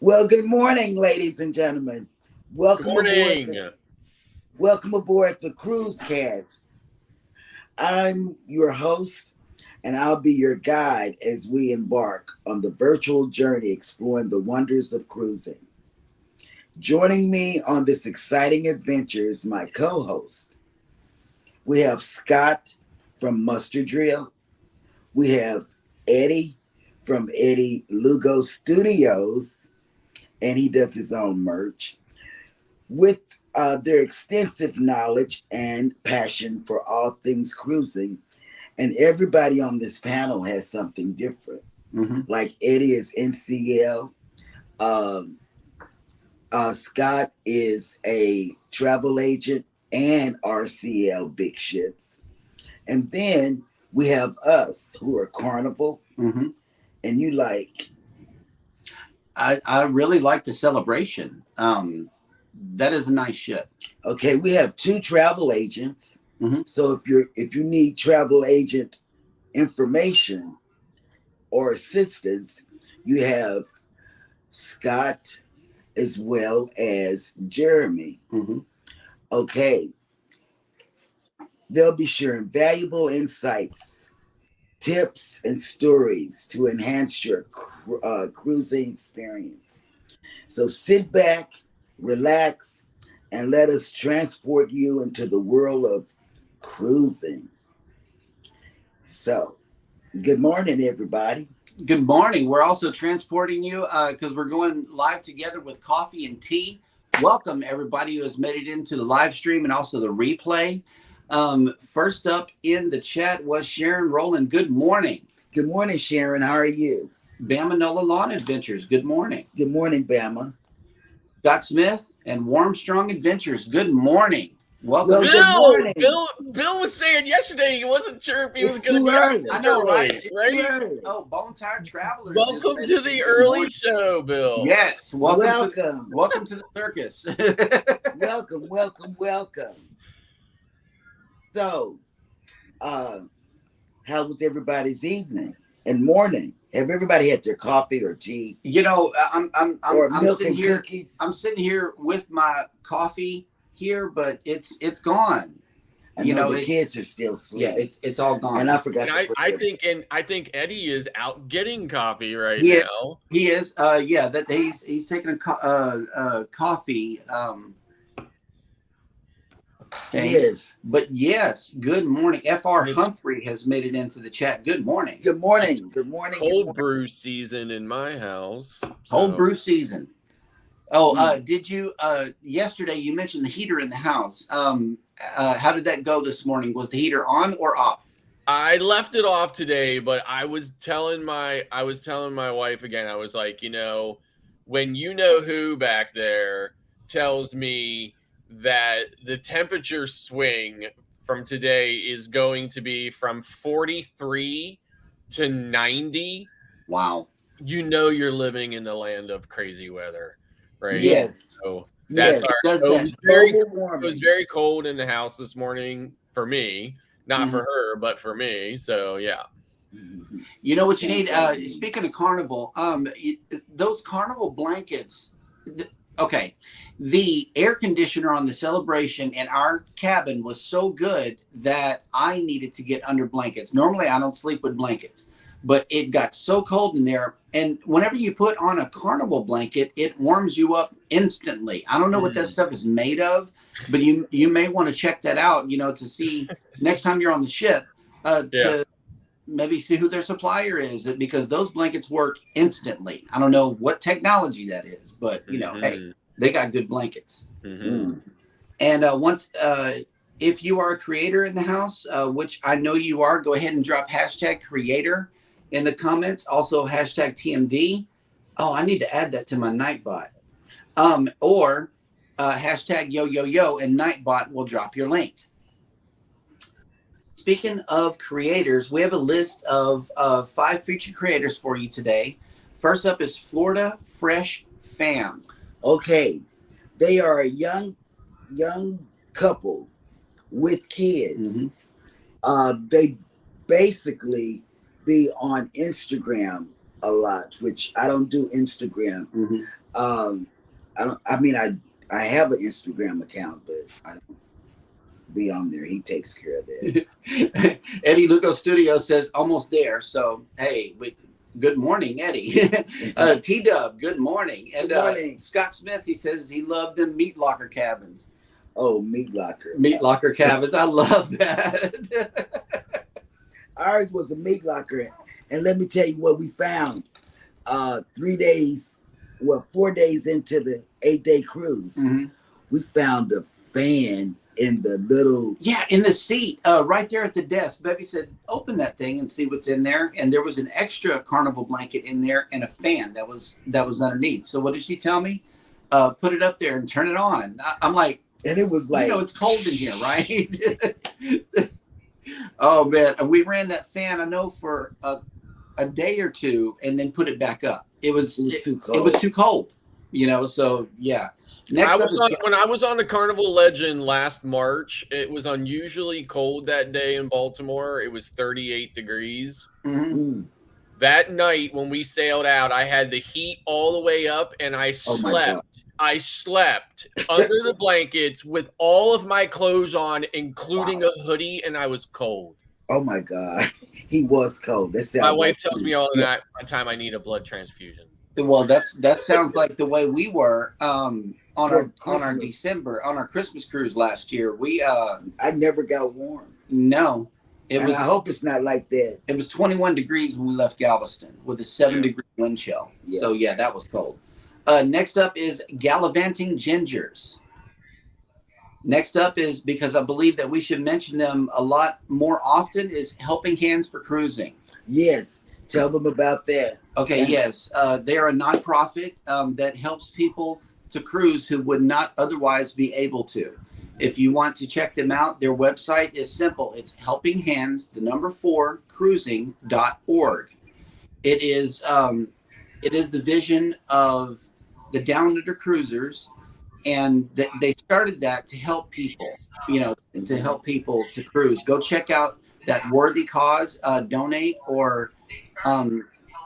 Well, good morning, ladies and gentlemen. Good Welcome aboard. morning. Welcome aboard the Cruise Cast. I'm your host, and I'll be your guide as we embark on the virtual journey exploring the wonders of cruising. Joining me on this exciting adventure is my co-host. We have Scott from Mustard Drill. We have Eddie from Eddie Lugo Studios, and he does his own merch. With their extensive knowledge and passion for all things cruising, and everybody on this panel has something different. Like Eddie is NCL, um, Scott is a travel agent and RCL big ships, and then we have us who are Carnival, and you like. I really like the celebration. That is a nice ship. Okay, we have two travel agents. Mhm. So if you need travel agent information or assistance, you have Scott as well as Jeremy. Okay, they'll be sharing valuable insights, tips, and stories to enhance your cruising experience. So sit back, relax, and let us transport you into the world of cruising. So, good morning, everybody. Good morning. We're also transporting you because we're going live together with coffee and tea. Welcome, everybody who has made it into the live stream and also the replay. First up in the chat was Sharon Rowland. Good morning. Good morning, Sharon. How are you? Bama Nola Lawn Adventures. Good morning. Good morning, Bama. Scott Smith and Warmstrong Adventures. Good morning. Welcome. Well, good morning. Bill was saying yesterday he wasn't sure if he was It's going to too be early. I know, right? Right? Oh, Bone Tired Travelers. Welcome to the early show, Bill. Yes. Welcome. Welcome to the circus. Welcome. So, how was everybody's evening and morning? Have everybody had their coffee or tea? You know, Or I'm milk sitting and here. cookies? I'm sitting here with my coffee here, but it's gone. I know the kids are still asleep. Yeah, it's all gone. And I forgot. And I think Eddie is out getting coffee right He now. He is. Yeah, that he's taking a coffee. He is. But yes, good morning. Fr Humphrey has made it into the chat. Good morning. Good morning. Good morning. Cold brew season in my house. Cold brew season. Oh, did you yesterday you mentioned the heater in the house? How did that go this morning? Was the heater on or off? I left it off today, but I was telling my wife again. I was like, when you know who back there tells me that the temperature swing from today is going to be from 43 to 90. Wow. You're living in the land of crazy weather, right? Yes. So that's it was very cold in the house this morning for me, not for her, but for me. So yeah. You know what you need? Speaking of Carnival, those Carnival blankets. Okay, the air conditioner on the Celebration in our cabin was so good that I needed to get under blankets. Normally, I don't sleep with blankets, but it got so cold in there. And whenever you put on a Carnival blanket, it warms you up instantly. I don't know what that stuff is made of, but you may want to check that out, to see next time you're on the ship to maybe see who their supplier is, because those blankets work instantly. I don't know what technology that is, but hey, they got good blankets. And once if you are a creator in the house, which I know you are, go ahead and drop #creator in the comments. Also #TMD. Oh, I need to add that to my Nightbot. Or #yo, and Nightbot will drop your link. Speaking of creators, we have a list of 5 featured creators for you today. First up is Florida Fresh Fam. Okay, they are a young couple with kids. They basically be on Instagram a lot, which I don't do Instagram. Um, I don't. I mean, I have an Instagram account, but I don't be on there. He takes care of that. Eddie Lugo Studio says almost there. So hey, good morning, Eddie. T Dub, good morning. And Good morning. Scott Smith, he says he loved them meat locker cabins. Oh, meat locker. Meat locker cabins. I love that. Ours was a meat locker, and let me tell you what we found. 3 days, 4 days into the 8-day cruise, Mm-hmm. we found a fan in the little. Yeah, in the seat, right there at the desk. Bevy said, "Open that thing and see what's in there." And there was an extra Carnival blanket in there and a fan that was underneath. So what did she tell me? Put it up there and turn it on. I'm like, And it was like, it's cold in here, right? Oh man, and we ran that fan, I know, for a day or two, and then put it back up. It was too cold. It was too cold, So yeah. Next I up was is- on, when I was on the Carnival Legend last March, it was unusually cold that day in Baltimore. It was 38 degrees. Mhm. mm, That night when we sailed out, I had the heat all the way up and I Oh my slept. I slept under the blankets with all of my clothes on, including a hoodie, and I was cold. oh my God, he was cold. That sounds My wife like tells me all the time I need a blood transfusion. Well, that sounds like the way we were on our Christmas. Christmas cruise last year. We I never got warm. no, And I hope it's not like that. it was 21 degrees when we left Galveston with a 7-degree wind chill. Yeah. So yeah, that was cold. Next up is Gallivanting Gingers. Next up is, because I believe that we should mention them a lot more often, is Helping Hands for Cruising. Yes, tell them about that. Okay, Yeah. yes. They are a nonprofit that helps people to cruise who would not otherwise be able to. If you want to check them out, their website is simple. It's Helping Hands, 4 cruising.org. It is the vision of the Down Under Cruisers, and they started that to help people, to help people to cruise. Go check out that worthy cause, donate, or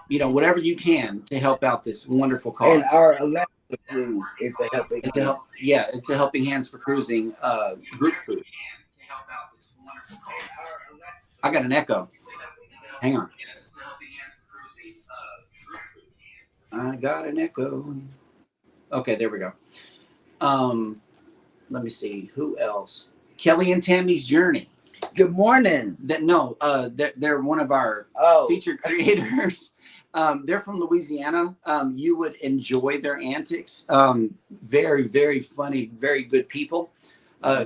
whatever you can to help out this wonderful cause. And our Alaska cruise is a helping. It's a help, yeah, it's a Helping Hands for Cruising group cruise. I got an echo. Hang on. I got an echo. Okay, there we go. Let me see who else. Kelly and Tammy's Journey. Good morning. They're one of our Oh, featured creators. They're from Louisiana. You would enjoy their antics. Very, very funny, very good people.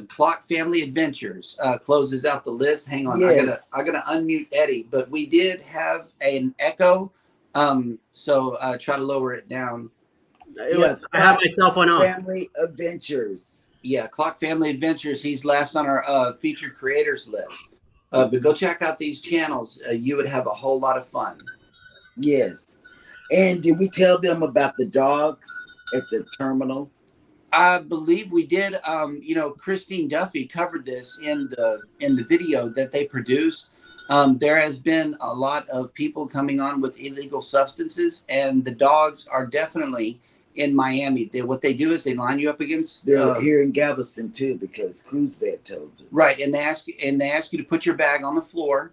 Clock Family Adventures closes out the list. Hang on, Yes. I gotta unmute Eddie, but we did have an echo. So try to lower it down. yeah. I have my cell phone on. Family Adventures. Yeah, Clock Family Adventures. He's last on our featured creators list. But go check out these channels. You would have a whole lot of fun. Yes. And did we tell them about the dogs at the terminal? I believe we did. Christine Duffy covered this in the video that they produced. There has been a lot of people coming on with illegal substances, and the dogs are definitely in Miami. What they do is they line you up against. They're here in Galveston too, because Cruise Vet told us. Right, and they ask you to put your bag on the floor.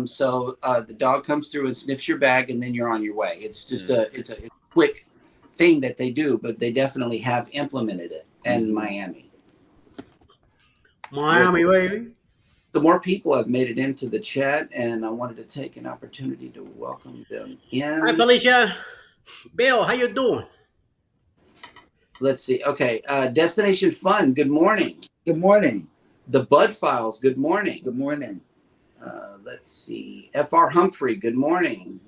So the dog comes through and sniffs your bag, and then you're on your way. It's just it's a quick thing that they do, but they definitely have implemented it in Miami. Miami, baby. The more people have made it into the chat, and I wanted to take an opportunity to welcome them in. Hi, Felicia. Bill, how you doing? Let's see. Okay, Destination Fun. Good morning. Good morning. The Bud Files. Good morning. Good morning. Let's see. Fr Humphrey. Good morning.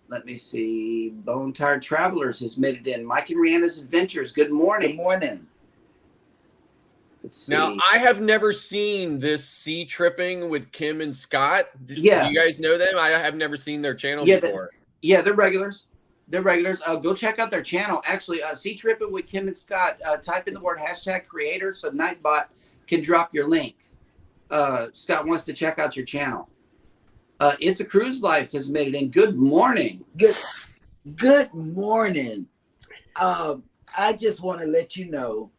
Let me see. Bone Tired Travelers has made it in. Mike and Rihanna's Adventures. Good Good morning. morning. Let's see. Now, I have never seen this sea tripping with Kim and Scott. Do you guys know them? I have never seen their channel before. They're regulars. They're regulars. Go check out their channel. Actually, Sea Tripping with Kim and Scott. Type in the word #creator so Nightbot can drop your link. Scott wants to check out your channel. It's a Cruise Life has made it in. Good morning. Good morning. I just want to let you know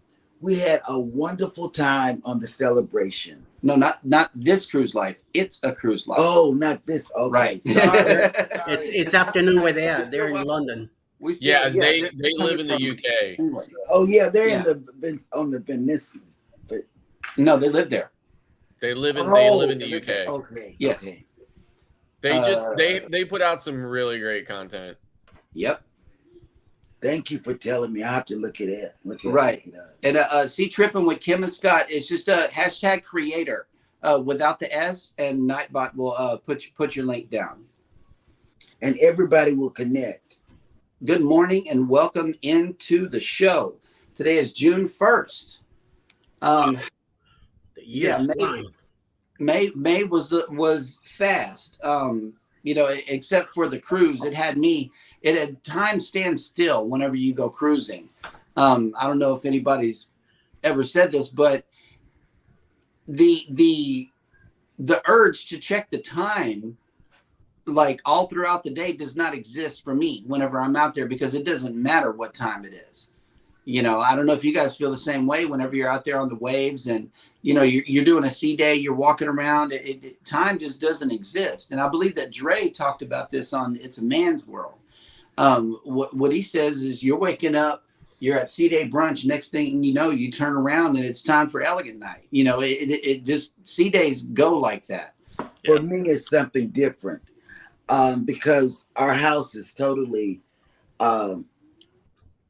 we had a wonderful time on the celebration. No, not this cruise life. It's a cruise life. Oh, not this. Okay, Right. sorry. It's afternoon where they are. We're still They're in welcome. London. We still, Yeah, they they're live coming in the from UK. England. Oh yeah, they're Yeah. on the Venice. No, they live there. They live in the they live UK. Okay. Yes. Okay. They put out some really great content. Yep. Thank you for telling me. I have to look at it. Right. Look it up. And Sea Tripping with Kim and Scott is just a hashtag creator without the S, and Nightbot will put your link down. And everybody will connect. Good morning and welcome into the show. Today is June 1st. The year's Yeah, flying. May was fast. Except for the cruise, it had time stand still whenever you go cruising. I don't know if anybody's ever said this, but the urge to check the time like all throughout the day does not exist for me whenever I'm out there, because it doesn't matter what time it is. I don't know if you guys feel the same way whenever you're out there on the waves and, you're doing a sea day, you're walking around, time just doesn't exist. And I believe that Dre talked about this on It's a Man's World. What he says is you're waking up, you're at sea day brunch. Next thing you know, you turn around and it's time for elegant night. It just, sea days go like that. For me, it's something different because our house is totally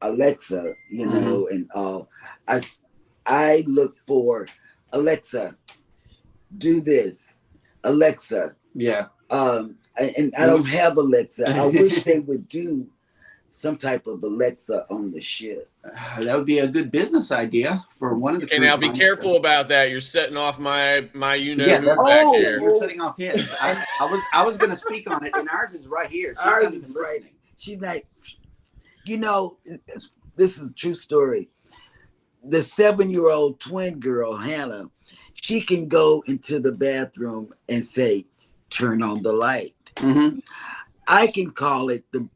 Alexa, and I look for Alexa, do this, Alexa. Yeah. And I don't have Alexa. I wish they would do some type of Alexa on the ship. That would be a good business idea for one of the. Okay, now be careful about that. You're setting off my who back Oh, here. You're setting off his. I was going to speak on it, and ours is right here. She's Ours not even is right. listening. She's like, this is a true story. The 7-year-old twin girl, Hannah, she can go into the bathroom and say, turn on the light. Mm-hmm. I can call it the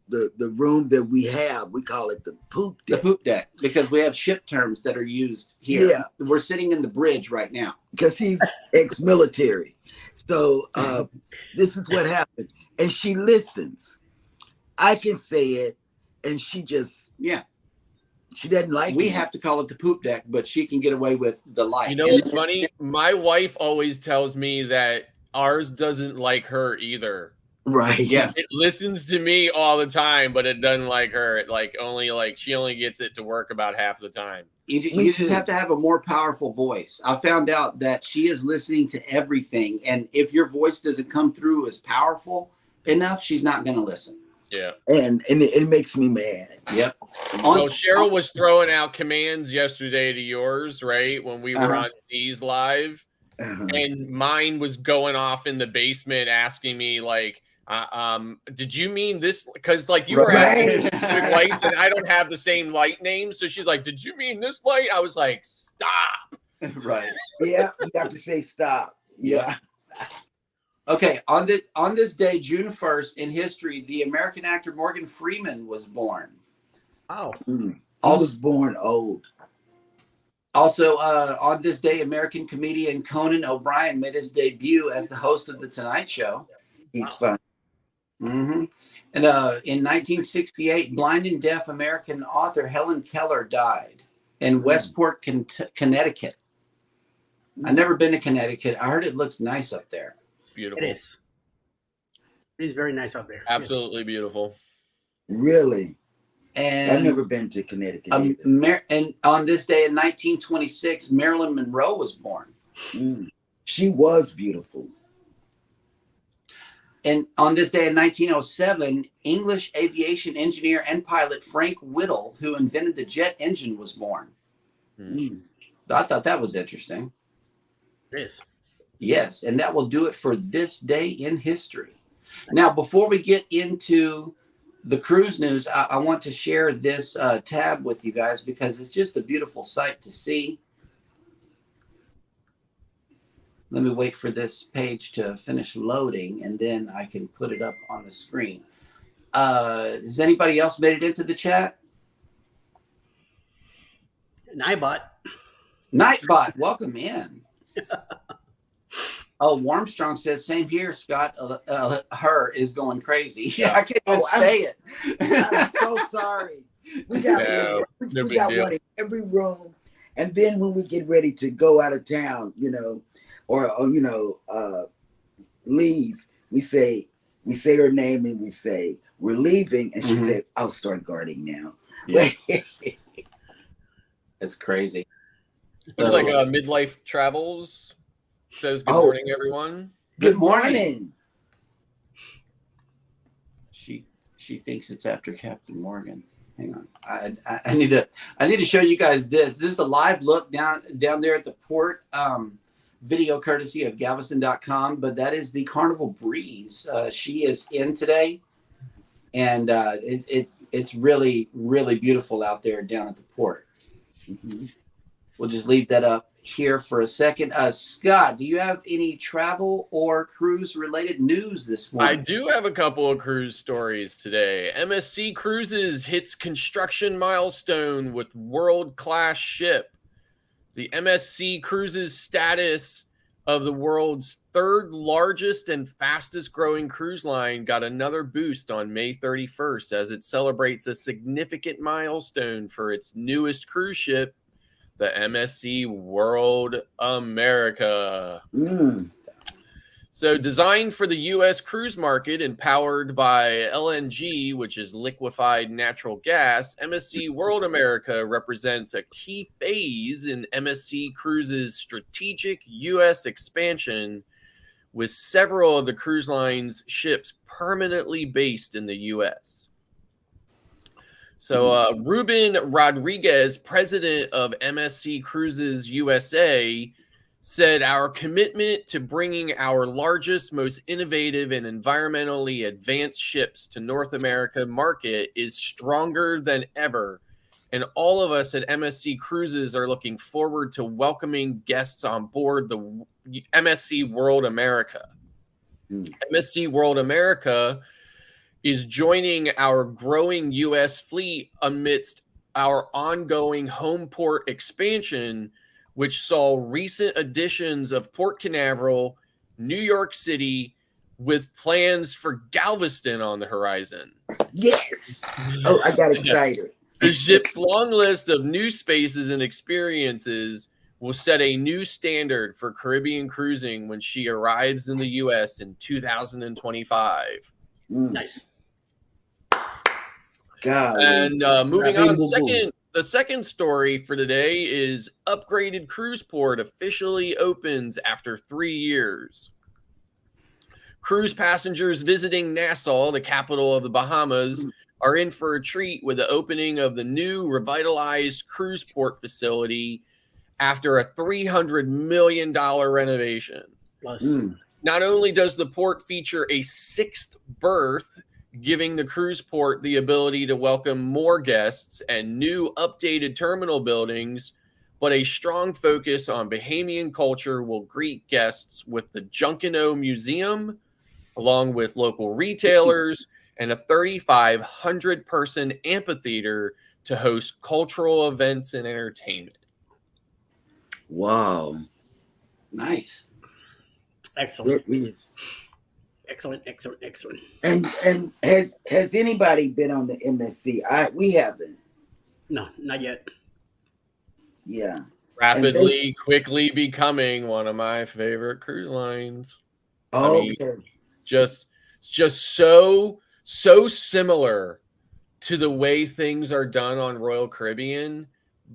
room that we have. We call it the poop The deck. poop deck, because we have ship terms that are used here. Yeah. We're sitting in the bridge right now. Because he's ex-military. So this is what happened. And she listens. I can say it, and she just, she doesn't like We it. have to call it the poop deck, but she can get away with the light. You know what's funny? My wife always tells me that ours doesn't like her either. Right. Yeah. It listens to me all the time, but it doesn't like her. She only gets it to work about half the time. You Me just too. have to have a more powerful voice. I found out that she is listening to everything, and if your voice doesn't come through as powerful enough, she's not going to listen. Yeah. And it makes me mad. Yep. So Cheryl was throwing out commands yesterday to yours, right? When we were on Z's live. And mine was going off in the basement asking me did you mean this? Because you were asking me specific lights and I don't have the same light name. So she's like, did you mean this light? I was like, stop. Right. Yeah, you have to say stop. Yeah. Okay, on this day, June 1st, in history, the American actor Morgan Freeman was born. Wow. I was born old. Also, on this day, American comedian Conan O'Brien made his debut as the host of The Tonight Show. He's fun. Mm-hmm. And in 1968, blind and deaf American author Helen Keller died in Westport, Connecticut. I've never been to Connecticut. I heard it looks nice up there. Beautiful. It is. It is very nice out there. Absolutely beautiful. Really? And I've never been to Connecticut either. and on this day in 1926, Marilyn Monroe was born. She was beautiful. And on this day in 1907, English aviation engineer and pilot Frank Whittle, who invented the jet engine, was born. I thought that was interesting. It is. Yes, and that will do it for this day in history. Now, before we get into the cruise news, I want to share this tab with you guys because it's just a beautiful sight to see. Let me wait for this page to finish loading, and then I can put it up on the screen. Has anybody else made it into the chat? Nightbot. Nightbot, welcome in. Oh, Warmstrong says, same here, Scott. Her is going crazy. Yeah, I can't even say it. I'm so sorry. We got No, one, no we big got deal. one in every room. And then when we get ready to go out of town, or leave, we say her name and we say we're leaving, and she said, "I'll start guarding now." Yeah. It's crazy. Looks like Midlife Travels says good morning, everyone. Good morning. She thinks it's after Captain Morgan. Hang on. I need to show you guys this. This is a live look down there at the port. Video courtesy of Galveston.com, but that is the Carnival Breeze. She is in today, and it's really, really beautiful out there down at the port. We'll just leave that up here for a second. Scott, do you have any travel or cruise related news this morning? I do have a couple of cruise stories today. MSC Cruises hits construction milestone with world-class ship. The MSC Cruises status of the world's third largest and fastest growing cruise line got another boost on May 31st as it celebrates a significant milestone for its newest cruise ship, the MSC World America. So designed for the U.S. cruise market and powered by LNG, which is liquefied natural gas, MSC World America represents a key phase in MSC Cruises' strategic U.S. expansion, with several of the cruise line's ships permanently based in the U.S. So Ruben Rodriguez, president of MSC Cruises USA, said our commitment to bringing our largest, most innovative, and environmentally advanced ships to North America market is stronger than ever. And all of us at MSC Cruises are looking forward to welcoming guests on board the MSC World America. MSC World America is joining our growing U.S. fleet amidst our ongoing home port expansion, which saw recent additions of Port Canaveral, New York City, with plans for Galveston on the horizon. Yes. Oh, I got excited. The ship's long list of new spaces and experiences will set a new standard for Caribbean cruising when she arrives in the U.S. in 2025. Nice. God. And moving on, the second story for today is upgraded cruise port officially opens after 3 years. Cruise passengers visiting Nassau, the capital of the Bahamas, are in for a treat with the opening of the new revitalized cruise port facility after a $300 million renovation. Plus, Not only does the port feature a 6th berth, giving the cruise port the ability to welcome more guests and new updated terminal buildings, but a strong focus on Bahamian culture will greet guests with the Junkanoo Museum, along with local retailers and a 3,500-person amphitheater to host cultural events and entertainment. Wow. Nice. excellent. It is. Excellent. And has anybody been on the MSC? We haven't. No, not yet. Yeah. Rapidly, quickly becoming one of my favorite cruise lines. Oh, I mean, just so similar to the way things are done on Royal Caribbean,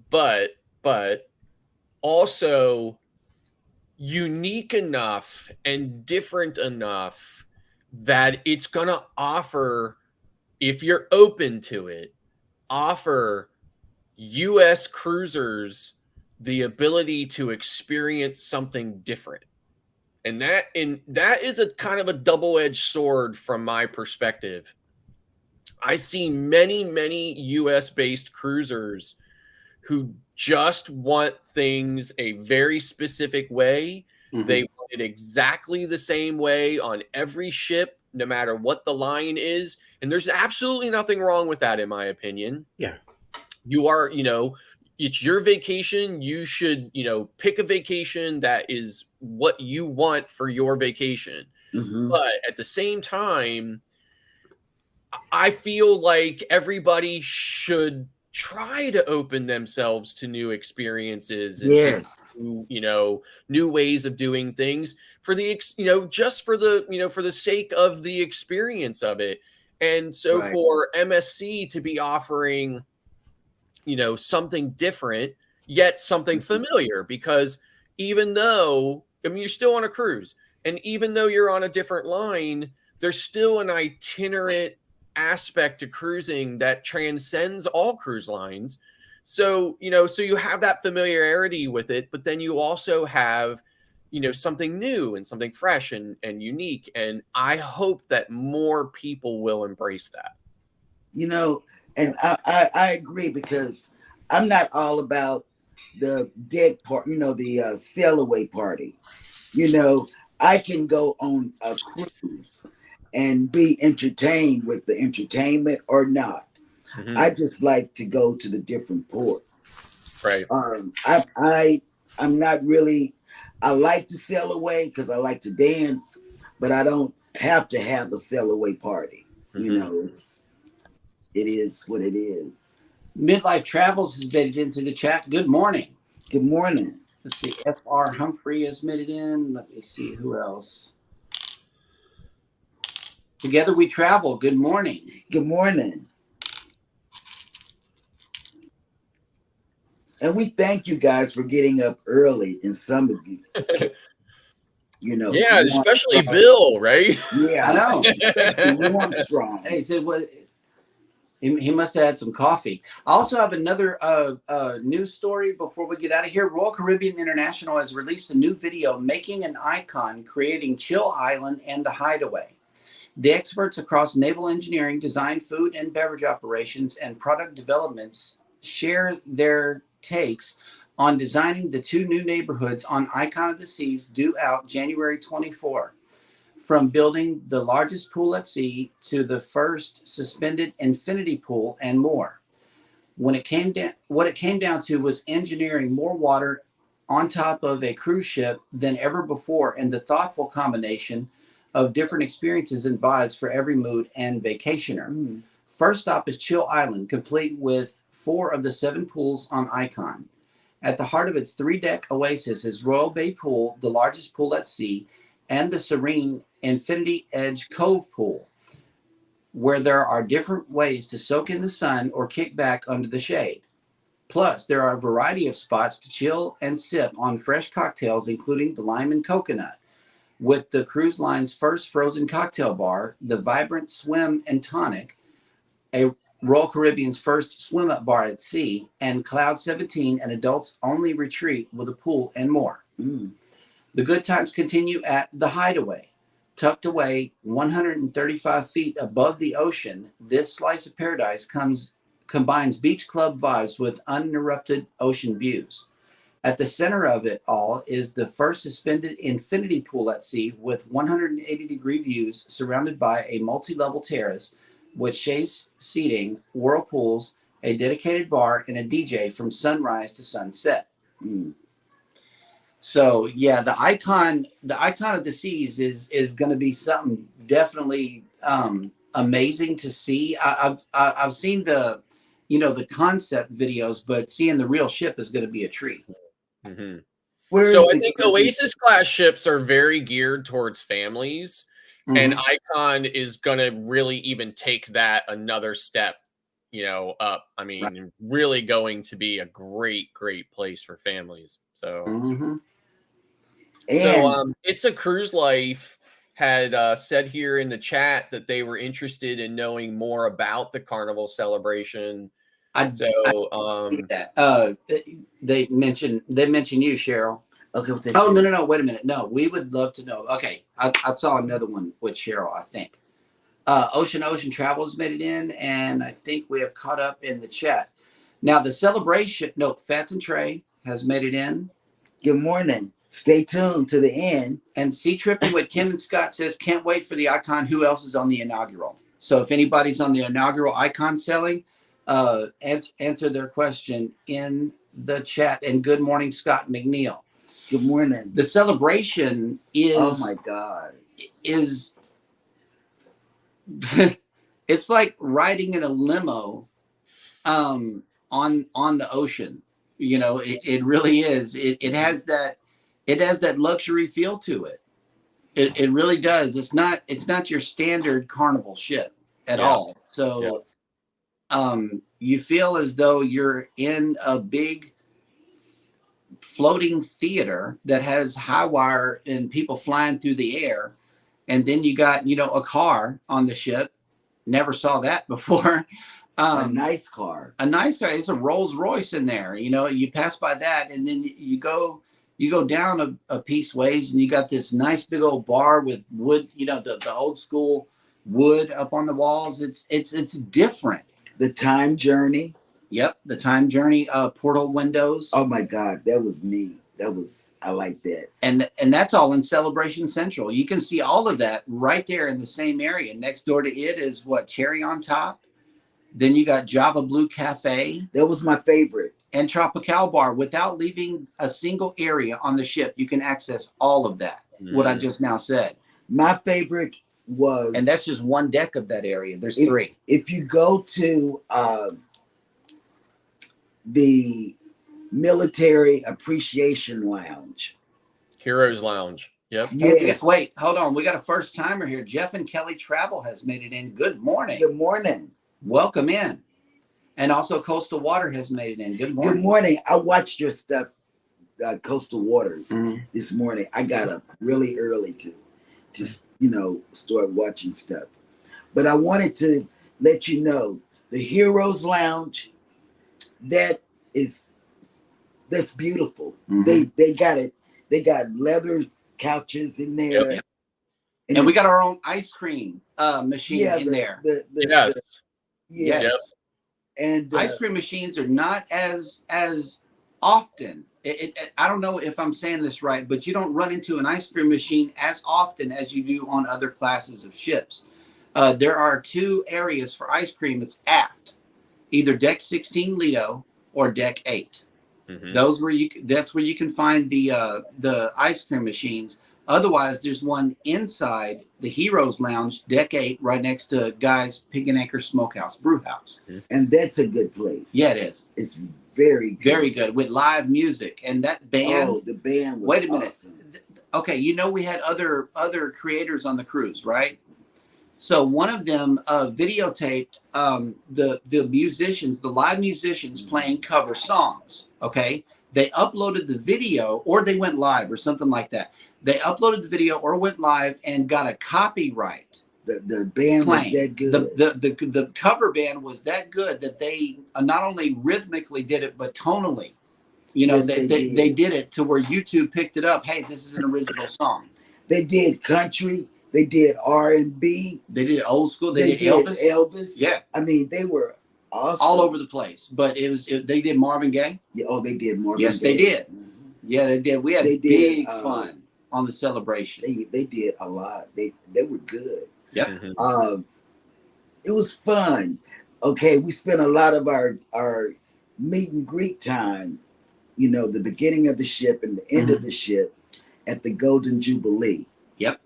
but also unique enough and different enough that it's going to offer, if you're open to it, offer U.S. cruisers the ability to experience something different. And that is a kind of a double-edged sword from my perspective. I see many U.S.-based cruisers who just want things a very specific way. They want it exactly the same way on every ship, no matter what the line is. And there's absolutely nothing wrong with that, in my opinion. Yeah. You are, it's your vacation. You should, pick a vacation that is what you want for your vacation. Hmm. But at the same time, I feel like everybody should try to open themselves to new experiences and to Yes. new ways of doing things for just for the sake of the experience of it. And so Right. for MSC to be offering something different yet something familiar, because even though, I mean, you're still on a cruise, and even though you're on a different line, there's still an itinerant aspect to cruising that transcends all cruise lines. So you have that familiarity with it, but then you also have something new and something fresh and unique, and I hope that more people will embrace that. You know, and I agree, because I'm not all about the dead part, the sail away party. I can go on a cruise and be entertained with the entertainment or not. Mhm. I just like to go to the different ports. Right. I'm not really. I like to sail away because I like to dance, but I don't have to have a sail away party. Mhm. It is what it is. Midlife Travels has made it into the chat. Good morning. Good morning. Let's see. F.R. Humphrey has made it in. Let me see who else. Together We Travel. Good morning. Good morning. And we thank you guys for getting up early, and some of you. Yeah, especially Bill, right? Yeah, I know. Especially Armstrong. Hey, he said what? He must have had some coffee. I also have another news story before we get out of here. Royal Caribbean International has released a new video making an icon, creating Chill Island and the Hideaway. The experts across naval engineering, design, food and beverage operations, and product developments share their takes on designing the two new neighborhoods on Icon of the Seas, due out January 24. From building the largest pool at sea to the first suspended infinity pool and more. What it came down to was engineering more water on top of a cruise ship than ever before, and the thoughtful combination of different experiences and vibes for every mood and vacationer. First stop is Chill Island, complete with 4 of the 7 pools on Icon. At the heart of its 3-deck oasis is Royal Bay Pool, the largest pool at sea, and the serene Infinity Edge Cove Pool, where there are different ways to soak in the sun or kick back under the shade. Plus, there are a variety of spots to chill and sip on fresh cocktails, including the lime and coconut, with the cruise line's first frozen cocktail bar, the vibrant Swim and Tonic, a Royal Caribbean's first swim-up bar at sea, and Cloud 17, an adults-only retreat with a pool and more. The good times continue at The Hideaway. Tucked away 135 feet above the ocean, this slice of paradise combines beach club vibes with uninterrupted ocean views. At the center of it all is the first suspended infinity pool at sea with 180-degree views surrounded by a multi-level terrace with chaise seating, whirlpools, a dedicated bar, and a DJ from sunrise to sunset. So yeah, the icon of the seas is going to be something definitely amazing to see. I've seen the concept videos, but seeing the real ship is going to be a treat. Mm-hmm. So I think Oasis class ships are very geared towards families, and Icon is going to really even take that another step, up. I mean, really going to be a great place for families. So. It's a Cruise Life had said here in the chat that they were interested in knowing more about the Carnival celebration. They mentioned you, Cheryl. Okay. Oh, no. Wait a minute. No, we would love to know. Okay. I saw another one with Cheryl, I think. Ocean Travels made it in, and I think we have caught up in the chat. Now, the celebration, Fats and Trey has made it in. Good morning. Stay tuned to the end. And Sea Tripping with Kim and Scott says, can't wait for the Icon. Who else is on the inaugural? So if anybody's on the inaugural Icon selling, answer their question in the chat. And good morning, Scott McNeil. Good morning. The celebration is, Oh my God. is it's like riding in a limo on the ocean. You know, it really is. It has that luxury feel to it. It really does. It's not your standard carnival ship at all. So you feel as though you're in a big floating theater that has high wire and people flying through the air. And then you got, a car on the ship. Never saw that before. A nice car. A nice car. It's a Rolls Royce in there. You pass by that, and then you go down a piece ways, and you got this nice big old bar with wood. The old school wood up on the walls. It's different. The Time Journey. Yep, the Time Journey portal windows. Oh my God, that was neat. I like that. And that's all in Celebration Central. You can see all of that right there in the same area. Next door to it is Cherry on Top. Then you got Java Blue Cafe. That was my favorite. And Tropical Bar. Without leaving a single area on the ship, you can access all of that. What I just now said. My favorite was, and that's just one deck of that area. There's three. If you go to the Military Appreciation Lounge, Heroes Lounge. Yep. Yes. Wait, hold on. We got a first timer here. Jeff and Kelly Travel has made it in. Good morning. Good morning. Welcome in. And also Coastal Water has made it in. Good morning. Good morning. I watched your stuff, Coastal Water, this morning. I got up really early to start watching stuff. But I wanted to let you know the Heroes Lounge, that's beautiful. They got it. They got leather couches in there. Yep. And we got our own ice cream machine in there. Yes. Yep. And ice cream machines are not as often. I don't know if I'm saying this right, but you don't run into an ice cream machine as often as you do on other classes of ships. There are two areas for ice cream. It's aft, either deck 16 Lido or deck 8. That's where you can find the ice cream machines. Otherwise, there's one inside the Heroes Lounge, deck 8, right next to Guy's Pig and Anchor Smokehouse Brewhouse. And that's a good place. Yeah, it is. It's very good. Very good with live music and that band. Oh, the band was Wait a minute. Awesome. Okay, we had other creators on the cruise, right? So one of them videotaped the musicians, the live musicians playing cover songs. Okay, they uploaded the video, or they went live, or something like that. They uploaded the video or went live and got a copyright. The band was that good. The cover band was that good that they not only rhythmically did it, but tonally. Yes, they did it to where YouTube picked it up. Hey, this is an original song. They did country. They did R&B. They did old school. They did Elvis. Yeah. I mean, they were awesome. All over the place. But they did Marvin Gaye. Yeah, they did Marvin Gaye. Yes, they did. Yeah, they did. We had big fun on the celebration. They did a lot. They were good. Yep. It was fun. Okay, we spent a lot of our meet and greet time, the beginning of the ship and the end of the ship at the Golden Jubilee. Yep.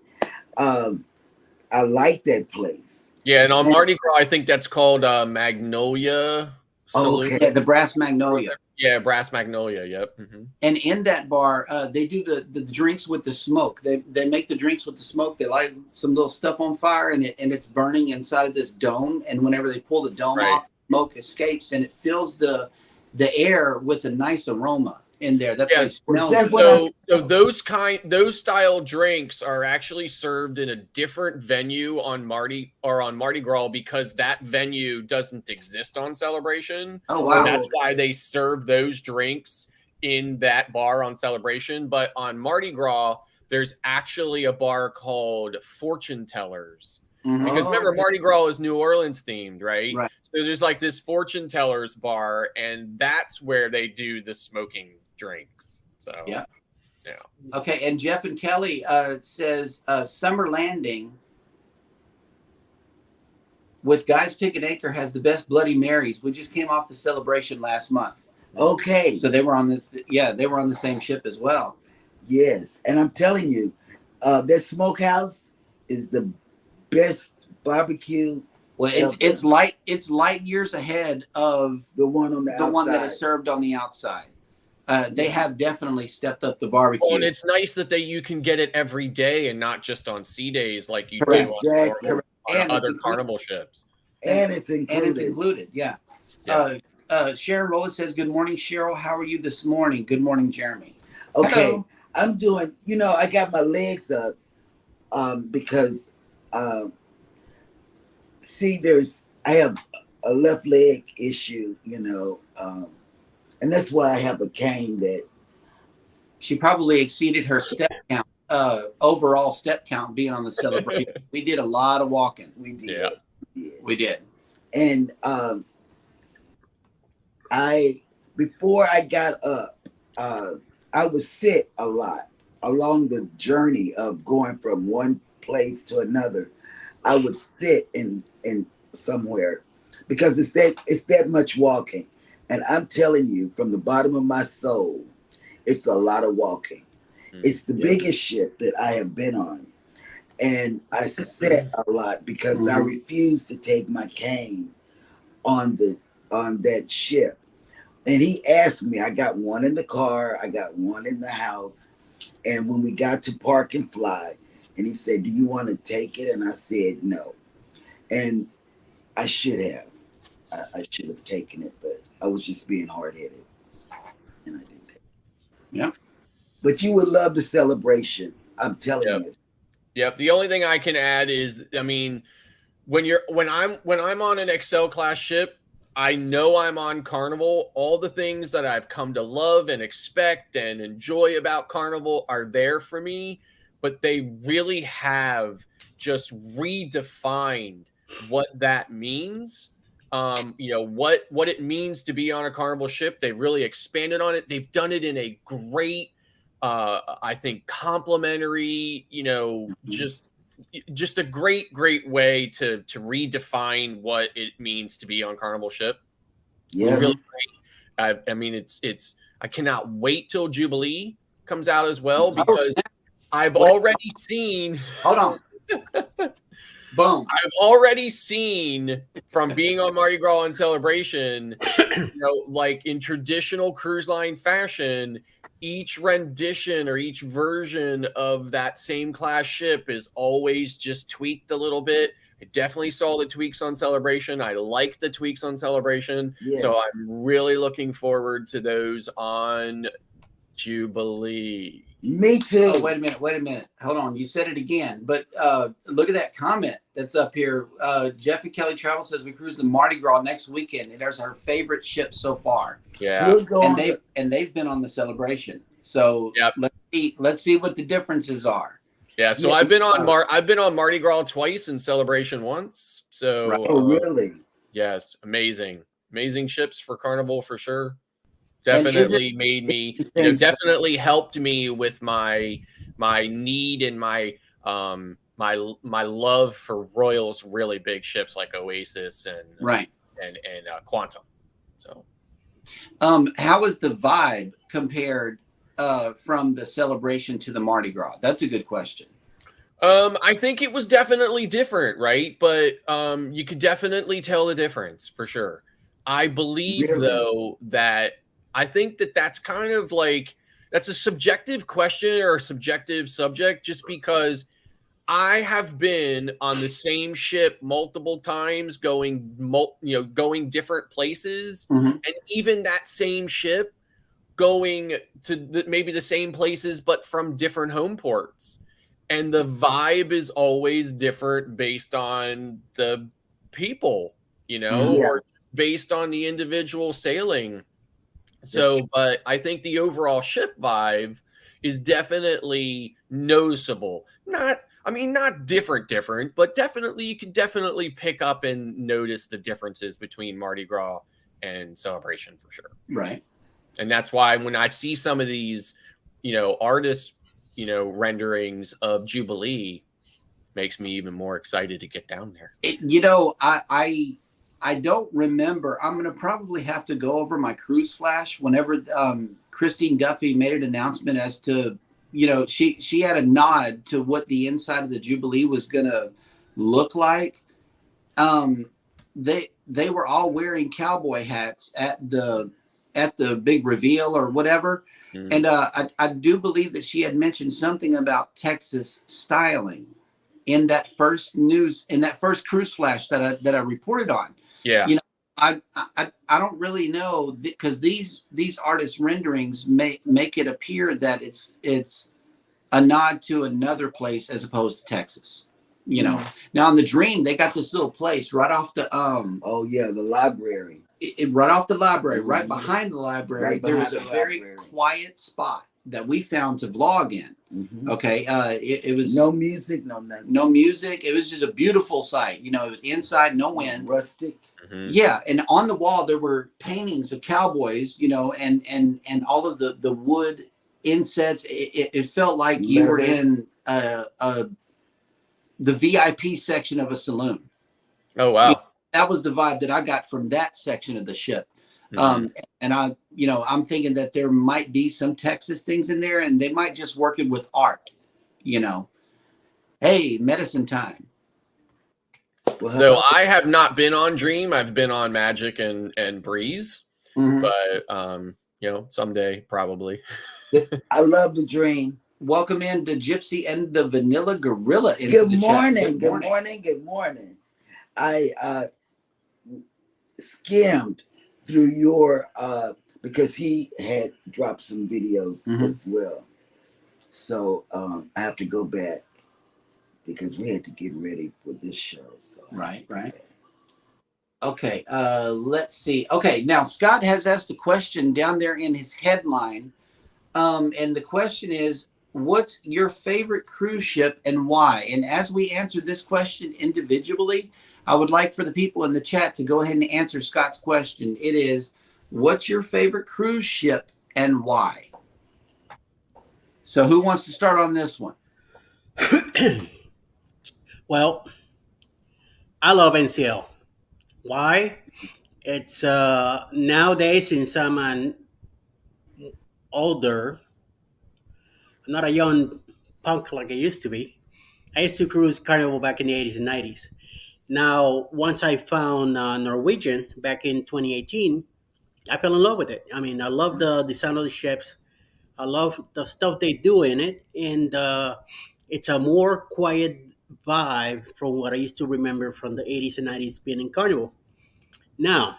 I like that place. Yeah, and on Mardi Gras, I think that's called Magnolia Saloon. Okay. Yeah, the Brass Magnolia. Yeah, Brass Magnolia. Yep. And in that bar, they do the drinks with the smoke. They make the drinks with the smoke. They light some little stuff on fire, and it's burning inside of this dome. And whenever they pull the dome off, smoke escapes, and it fills the air with a nice aroma in there. That place smells. So those style drinks are actually served in a different venue on Mardi Gras because that venue doesn't exist on Celebration. Oh wow! So that's why they serve those drinks in that bar on Celebration. But on Mardi Gras, there's actually a bar called Fortune Tellers. Because remember, Mardi Gras is New Orleans themed, right? Right. So there's like this Fortune Tellers bar, and that's where they do the smoking drinks. So yeah. Okay, and Jeff and Kelly says Summer Landing with Guy's Pig and Anchor has the best Bloody Marys. We just came off the celebration last month. Okay. So they were on the same ship as well. Yes, and I'm telling you, that smokehouse is the best barbecue. Well, it's light years ahead of The one on the outside. one that is served on the outside. They have definitely stepped up the barbecue. Well, and it's nice that you can get it every day and not just on sea days like you Correct. do Exactly. on other Carnival ships. And it's included. Yeah. Yeah. Sharon Rowland says, "Good morning, Cheryl. How are you this morning?" Good morning, Jeremy. Okay. Hello. I'm doing, I got my legs up because I have a left leg issue, and that's why I have a cane that She probably exceeded her step count, overall step count being on the celebration. We did a lot of walking. we did. Yeah. We did. And before I got up, I would sit a lot along the journey of going from one place to another. I would sit in somewhere because it's that much walking. And I'm telling you, from the bottom of my soul, it's a lot of walking. It's the biggest ship that I have been on. And I sat a lot because I refused to take my cane on that ship. And he asked me, I got one in the car, I got one in the house. And when we got to Park and Fly, and he said, "Do you want to take it?" And I said, "No." And I should have. I should have taken it, but I was just being hard-headed. And I didn't take it. Yeah. But you would love the celebration. I'm telling you. Yep. The only thing I can add is, I mean, when I'm on an Excel class ship, I know I'm on Carnival. All the things that I've come to love and expect and enjoy about Carnival are there for me, but they really have just redefined what that means. What it means to be on a Carnival ship. They've really expanded on it. They've done it in a great, I think, complimentary, just a great way to redefine what it means to be on Carnival ship. Yeah. It's really great. I mean, it's I cannot wait till Jubilee comes out as well, because I've already seen. Hold on. Boom. I've already seen, from being on Mardi Gras and Celebration, like in traditional cruise line fashion, each rendition or each version of that same class ship is always just tweaked a little bit. I definitely saw the tweaks on Celebration. I like the tweaks on Celebration. Yes. So I'm really looking forward to those on Jubilee. Me too. Oh, wait a minute. Hold on. You said it again, but look at that comment that's up here. Jeffy Kelly Travel says we cruise the Mardi Gras next weekend, and there's our favorite ship so far. Yeah. We'll go on And they've been on the Celebration. So let's see what the differences are. Yeah, so I've been on Mardi Gras twice and Celebration once. So Oh, really? Yes, amazing ships for Carnival for sure. Definitely made me, definitely helped me with my need and my love for Royal's really big ships like Oasis and Quantum. So, how is the vibe compared from the Celebration to the Mardi Gras? That's a good question. I think it was definitely different, right? But you could definitely tell the difference for sure. I believe though that I think that's kind of like, that's a subjective question or a subjective subject, just because I have been on the same ship multiple times going different places, and even that same ship going to maybe the same places, but from different home ports. And the vibe is always different based on the people, or based on the individual sailing. So, but I think the overall ship vibe is definitely noticeable. Not different, but definitely, you can definitely pick up and notice the differences between Mardi Gras and Celebration for sure. Right. And that's why when I see some of these, artists, renderings of Jubilee, makes me even more excited to get down there. I don't remember. I'm going to probably have to go over my cruise flash whenever Christine Duffy made an announcement as to, she had a nod to what the inside of the Jubilee was going to look like. They were all wearing cowboy hats at the big reveal or whatever. Mm. And I do believe that she had mentioned something about Texas styling in that first cruise flash that I reported on. Yeah. I don't really know, because these artists' renderings make it appear that it's a nod to another place as opposed to Texas. Now in the Dream, they got this little place right off the the library. Right off the library, right behind the library. There was a very quiet spot that we found to vlog in. Mm-hmm. Okay, it was no music, no nothing. No music. It was just a beautiful sight. It was inside, no wind, rustic. Mm-hmm. Yeah, and on the wall there were paintings of cowboys. And all of the wood insets. It felt like you were in the VIP section of a saloon. Oh wow. That was the vibe that I got from that section of the ship. Mm-hmm. And I'm thinking that there might be some Texas things in there, and they might just work it with art. Hey, medicine time. Well, so I have not been on Dream. I've been on Magic and Breeze, mm-hmm. But someday probably. I love the Dream. Welcome in the Gypsy and the Vanilla Gorilla. Good morning. Good morning. I skimmed through your because he had dropped some videos mm-hmm. as well. So I have to go back because we had to get ready for this show. So right. Okay, let's see. Okay, now Scott has asked a question down there in his headline. And the question is, what's your favorite cruise ship and why? And as we answer this question individually, I would like for the people in the chat to go ahead and answer Scott's question. It is, what's your favorite cruise ship and why? So who wants to start on this one? Well, I love NCL. Why? It's nowadays, since I'm an older, I'm not a young punk like I used to be. I used to cruise Carnival back in the 80s and 90s. Now, once I found Norwegian back in 2018, I fell in love with it. I mean, I love the design of the ships. I love the stuff they do in it. And it's a more quiet vibe from what I used to remember from the 80s and 90s being in Carnival. Now,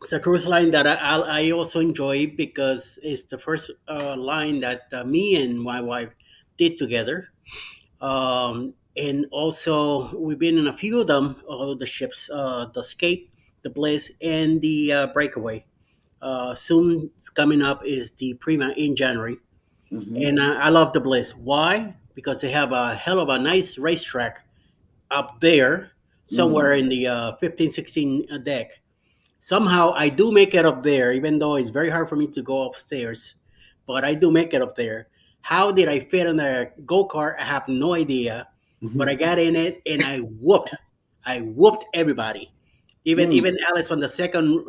it's a cruise line that I also enjoy because it's the first line that me and my wife did together. And also, we've been in a few of them, all the ships, the Escape, the Bliss, and the Breakaway. Soon coming up is the Prima in January. Mm-hmm. And I love the Bliss. Why? Because they have a hell of a nice racetrack up there, somewhere mm-hmm. in the 15, 16 deck. Somehow I do make it up there, even though it's very hard for me to go upstairs, but I do make it up there. How did I fit in the go-kart? I have no idea, mm-hmm. but I got in it and I whooped everybody. Even Alice on the second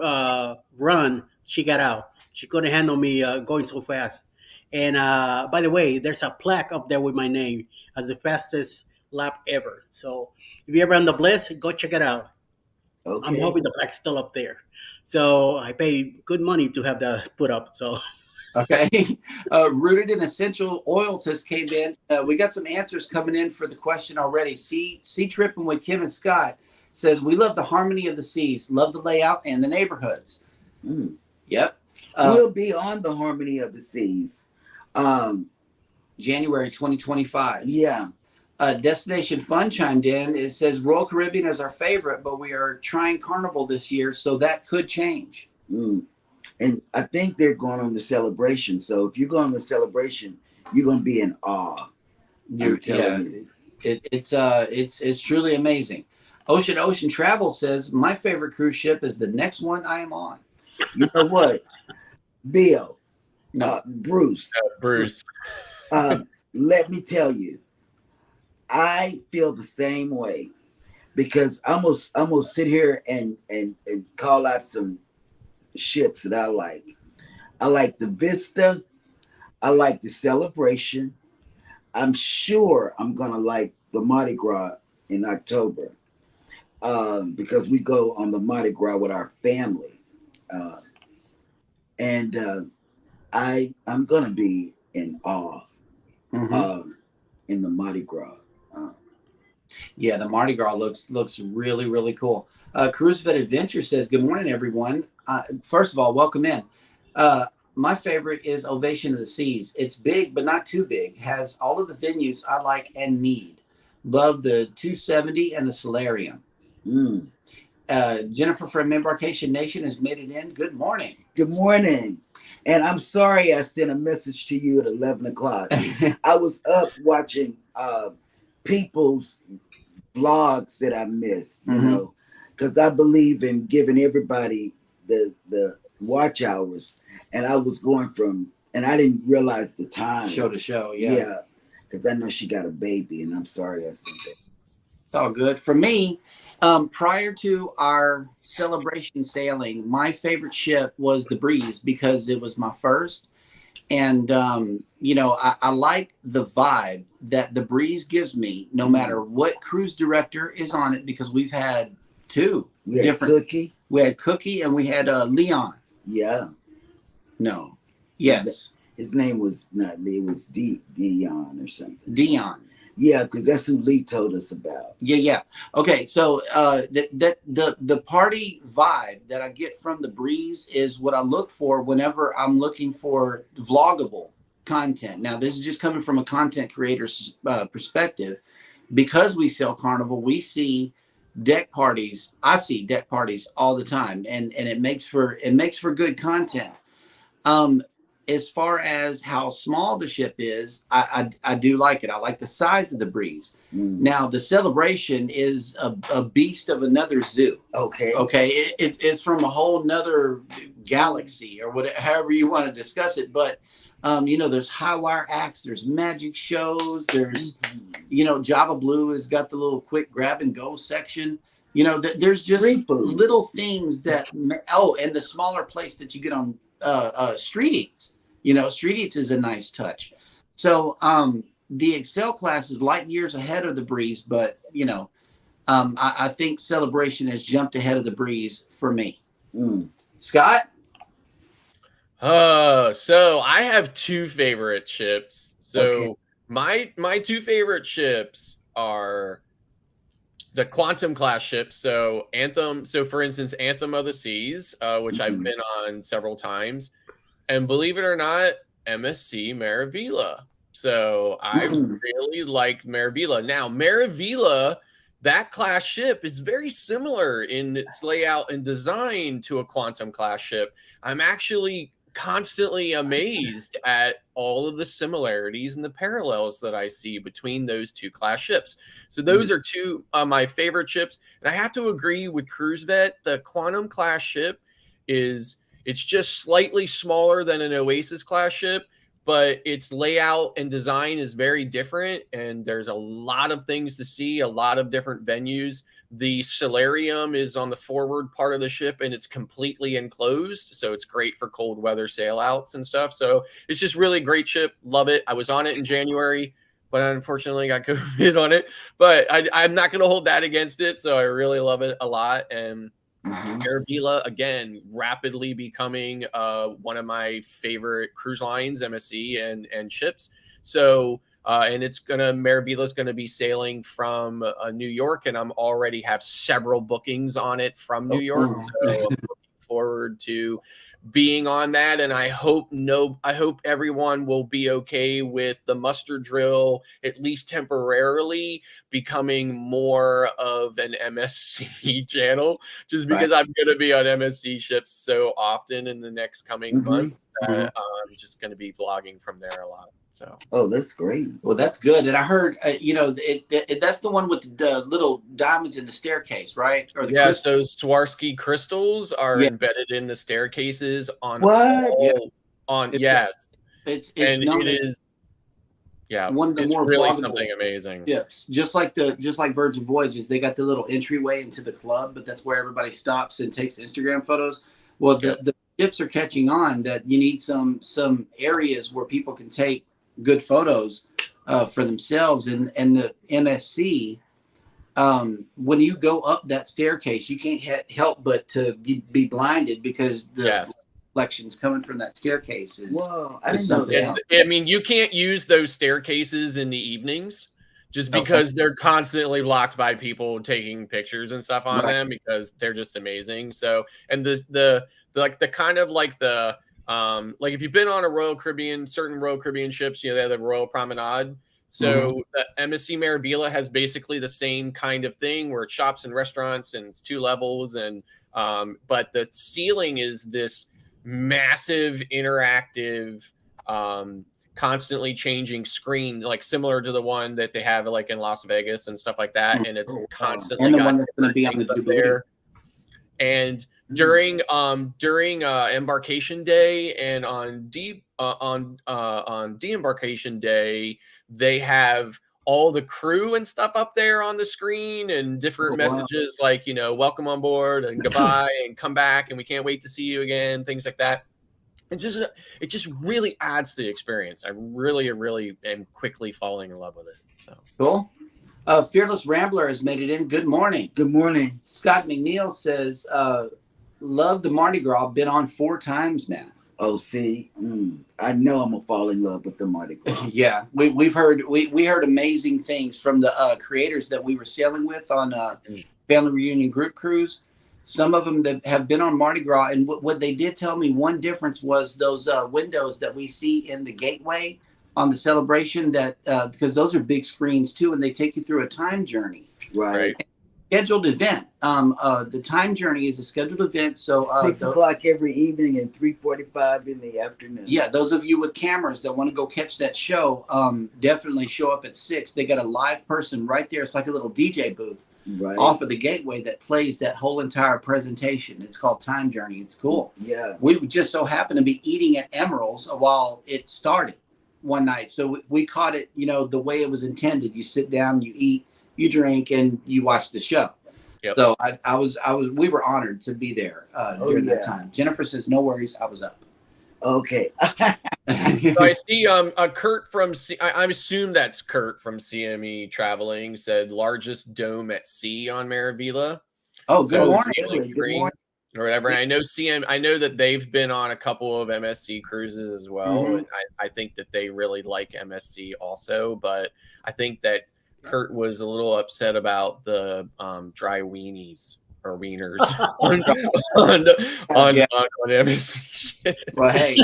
run, she got out. She couldn't handle me going so fast. And by the way, there's a plaque up there with my name as the fastest lap ever. So if you're ever on the Bliss, go check it out. Okay. I'm hoping the plaque's still up there. So I pay good money to have that put up. So, okay. Rooted in Essential Oils has came in. We got some answers coming in for the question already. Sea Tripping with Kim and Scott says, we love the harmony of the seas, love the layout and the neighborhoods. Mm. Yep. We'll be on the Harmony of the Seas. January 2025. Yeah. Destination Fun chimed in. It says Royal Caribbean is our favorite, but we are trying Carnival this year, so that could change. Mm. And I think they're going on the Celebration. So if you go on the Celebration, you're going to be in awe. It's truly amazing. Ocean Travel says my favorite cruise ship is the next one I am on. You know what, Bill? Bruce. Let me tell you. I feel the same way. because I'm gonna sit here and call out some ships that I like. I like the Vista. I like the Celebration. I'm sure I'm gonna like the Mardi Gras in October, because we go on the Mardi Gras with our family, uh, and I'm gonna be in awe, in the Mardi Gras. Yeah, the Mardi Gras looks really, really cool. Cruise Vet Adventure says, "Good morning, everyone. First of all, welcome in. My favorite is Ovation of the Seas. It's big, but not too big. Has all of the venues I like and need. Love the 270 and the Solarium." Mm. Jennifer from Embarkation Nation has made it in. Good morning. Good morning. And I'm sorry I sent a message to you at 11 o'clock. I was up watching people's vlogs that I missed, you know, because I believe in giving everybody the watch hours. And I was going and I didn't realize the time. Show to show, yeah. Yeah, because I know she got a baby, and I'm sorry I sent that. It's all good. For me, prior to our celebration sailing, my favorite ship was the Breeze because it was my first. And, you know, I like the vibe that the Breeze gives me no matter what cruise director is on it, because we've had two different. Cookie. We had Cookie and we had Leon. Yeah. No. Yes. His name was not, it was Dion or something. Dion. Yeah, because that's who Lee told us about. Yeah. Okay, so the party vibe that I get from the Breeze is what I look for whenever I'm looking for vloggable content. Now, this is just coming from a content creator's perspective. Because we sell Carnival, we see deck parties. I see deck parties all the time, and it makes for good content. As far as how small the ship is, I do like it. I like the size of the Breeze. Now, the Celebration is a beast of another zoo. Okay. It's from a whole nother galaxy, or whatever, however you want to discuss it. But you know, there's high wire acts, there's magic shows, there's you know, Java Blue has got the little quick grab and go section. You know, there's just little things that. Oh, and the smaller place that you get on Street Eats. You know, Street Eats is a nice touch. So the Excel class is light years ahead of the Breeze, but you know, I think Celebration has jumped ahead of the Breeze for me. Scott? So I have two favorite ships. So my two favorite ships are the Quantum class ships. So Anthem. So for instance, Anthem of the Seas, which I've been on several times. And believe it or not, MSC Meraviglia. So I really liked Meraviglia. Now, Meraviglia, that class ship is very similar in its layout and design to a Quantum class ship. I'm actually constantly amazed at all of the similarities and the parallels that I see between those two class ships. So those are two of my favorite ships. And I have to agree with Cruise Vet. The Quantum class ship it's just slightly smaller than an Oasis class ship, but its layout and design is very different. And there's a lot of things to see, a lot of different venues. The Solarium is on the forward part of the ship and it's completely enclosed. So it's great for cold weather sail outs and stuff. So it's just really great ship. Love it. I was on it in January, but unfortunately got COVID on it. But I'm not going to hold that against it. So I really love it a lot. And Meraviglia, again, rapidly becoming one of my favorite cruise lines, MSC and ships. So and Meraviglia is gonna be sailing from New York, and I'm already have several bookings on it from New York. So I'm looking forward to being on that, and I hope everyone will be okay with the muster drill, at least temporarily, becoming more of an MSC channel, just because I'm going to be on MSC ships so often in the next coming months that I'm just going to be vlogging from there a lot. So, that's great. Well, that's good. And I heard, you know, that's the one with the little diamonds in the staircase, right? Or the so Swarovski crystals are embedded in the staircases on what? yes. It's known as Yeah, one of the it's more really bloggable something amazing. ships. Just like Virgin Voyages, they got the little entryway into the club, but that's where everybody stops and takes Instagram photos. Well, the ships are catching on that you need some areas where people can take good photos for themselves. And the MSC, when you go up that staircase, you can't help but to be blinded because the reflections coming from that staircase is. Whoa, I didn't know that. I mean, you can't use those staircases in the evenings just because they're constantly blocked by people taking pictures and stuff on them because they're just amazing. So, and the kind of like the like if you've been on a certain Royal Caribbean ships, they have the Royal Promenade. So the MSC Meraviglia has basically the same kind of thing where it's shops and restaurants and it's 2 levels, and but the ceiling is this massive interactive constantly changing screen, like similar to the one that they have like in Las Vegas and stuff like that, and it's constantly and the one that's going to be on the Jubilee there. And during embarkation day and on de-embarkation day, they have all the crew and stuff up there on the screen and different messages like, welcome on board and goodbye and come back and we can't wait to see you again, things like that. It just really adds to the experience. I really am quickly falling in love with it. So cool. Fearless Rambler has made it in. Good morning. Good morning. Scott McNeil says, love the Mardi Gras. Been on 4 times now. Oh, see, I know I'm gonna fall in love with the Mardi Gras. Yeah, we heard amazing things from the creators that we were sailing with on Family Reunion Group Cruise. Some of them that have been on Mardi Gras, and what they did tell me, one difference was those windows that we see in the gateway on the Celebration, that because those are big screens too, and they take you through a time journey. Right. Scheduled event. The time journey is a scheduled event. So 6 o'clock every evening and 3:45 in the afternoon. Yeah, those of you with cameras that want to go catch that show, definitely show up at 6. They got a live person right there. It's like a little DJ booth off of the gateway that plays that whole entire presentation. It's called Time Journey. It's cool. Yeah. We just so happened to be eating at Emerald's while it started one night. So we caught it, the way it was intended. You sit down, you eat, you drink, and you watch the show. Yep. So we were honored to be there during that time. Jennifer says, no worries, I was up. Okay. So I see Kurt from I assume that's Kurt from CME Traveling said largest dome at sea on Meraviglia. Oh, good morning. Good morning. Or whatever. And I know that they've been on a couple of MSC cruises as well. And I think that they really like MSC also, but I think that Kurt was a little upset about the dry weenies or wieners on MSC. Well, hey,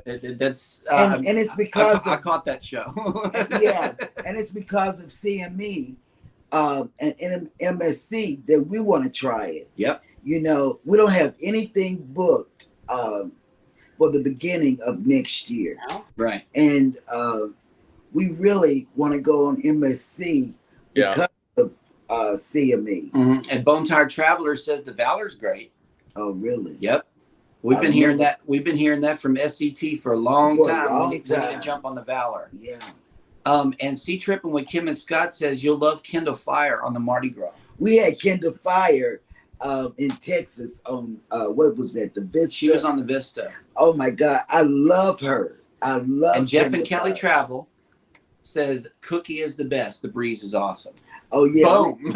that's and it's because I caught that show. Yeah, and it's because of CME and MSC that we want to try it. Yep. We don't have anything booked for the beginning of next year. Right. And we really want to go on MSC because of CME. And Bone Tired Traveler says the Valor's great. Oh, really? Yep. We've been hearing that. We've been hearing that from SCT for a long time. We need to jump on the Valor. Yeah. And Sea Tripping with Kim and Scott says you'll love Kendall Fire on the Mardi Gras. We had Kendall Fire in Texas on what was that? The Vista. She was on the Vista. Oh my God, I love her. I love. And Jeff Kendall and Kelly Fire. Travel says Cookie is the best. The breeze is awesome. Oh yeah, Boom.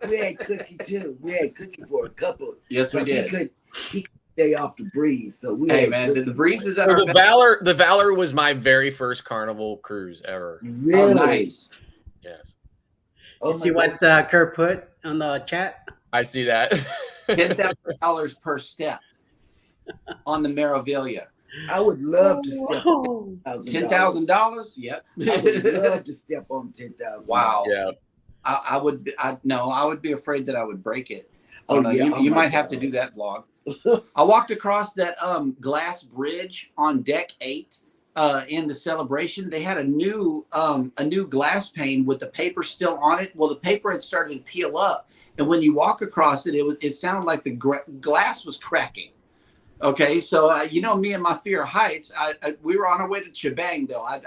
we had Cookie too. We had Cookie for a couple. Yes, we did. He could stay off the breeze. So we. Hey man, the breeze is at our the Valor was my very first Carnival cruise ever. Really? Oh, nice. Yes. Oh, You see what Kurt put on the chat? I see that. $10,000 per step on the Meraviglia. I would love to step on $10,000. Yep. I would love to step on $10,000. Wow. Yeah. I would be afraid that I would break it. Oh, yeah. You might have God. to do that vlog. I walked across that glass bridge on deck 8 in the Celebration. They had a new glass pane with the paper still on it. Well, the paper had started to peel up, and when you walk across it, it sounded like the glass was cracking. Okay, so you know me and my fear of heights. We were on our way to Shebang though. I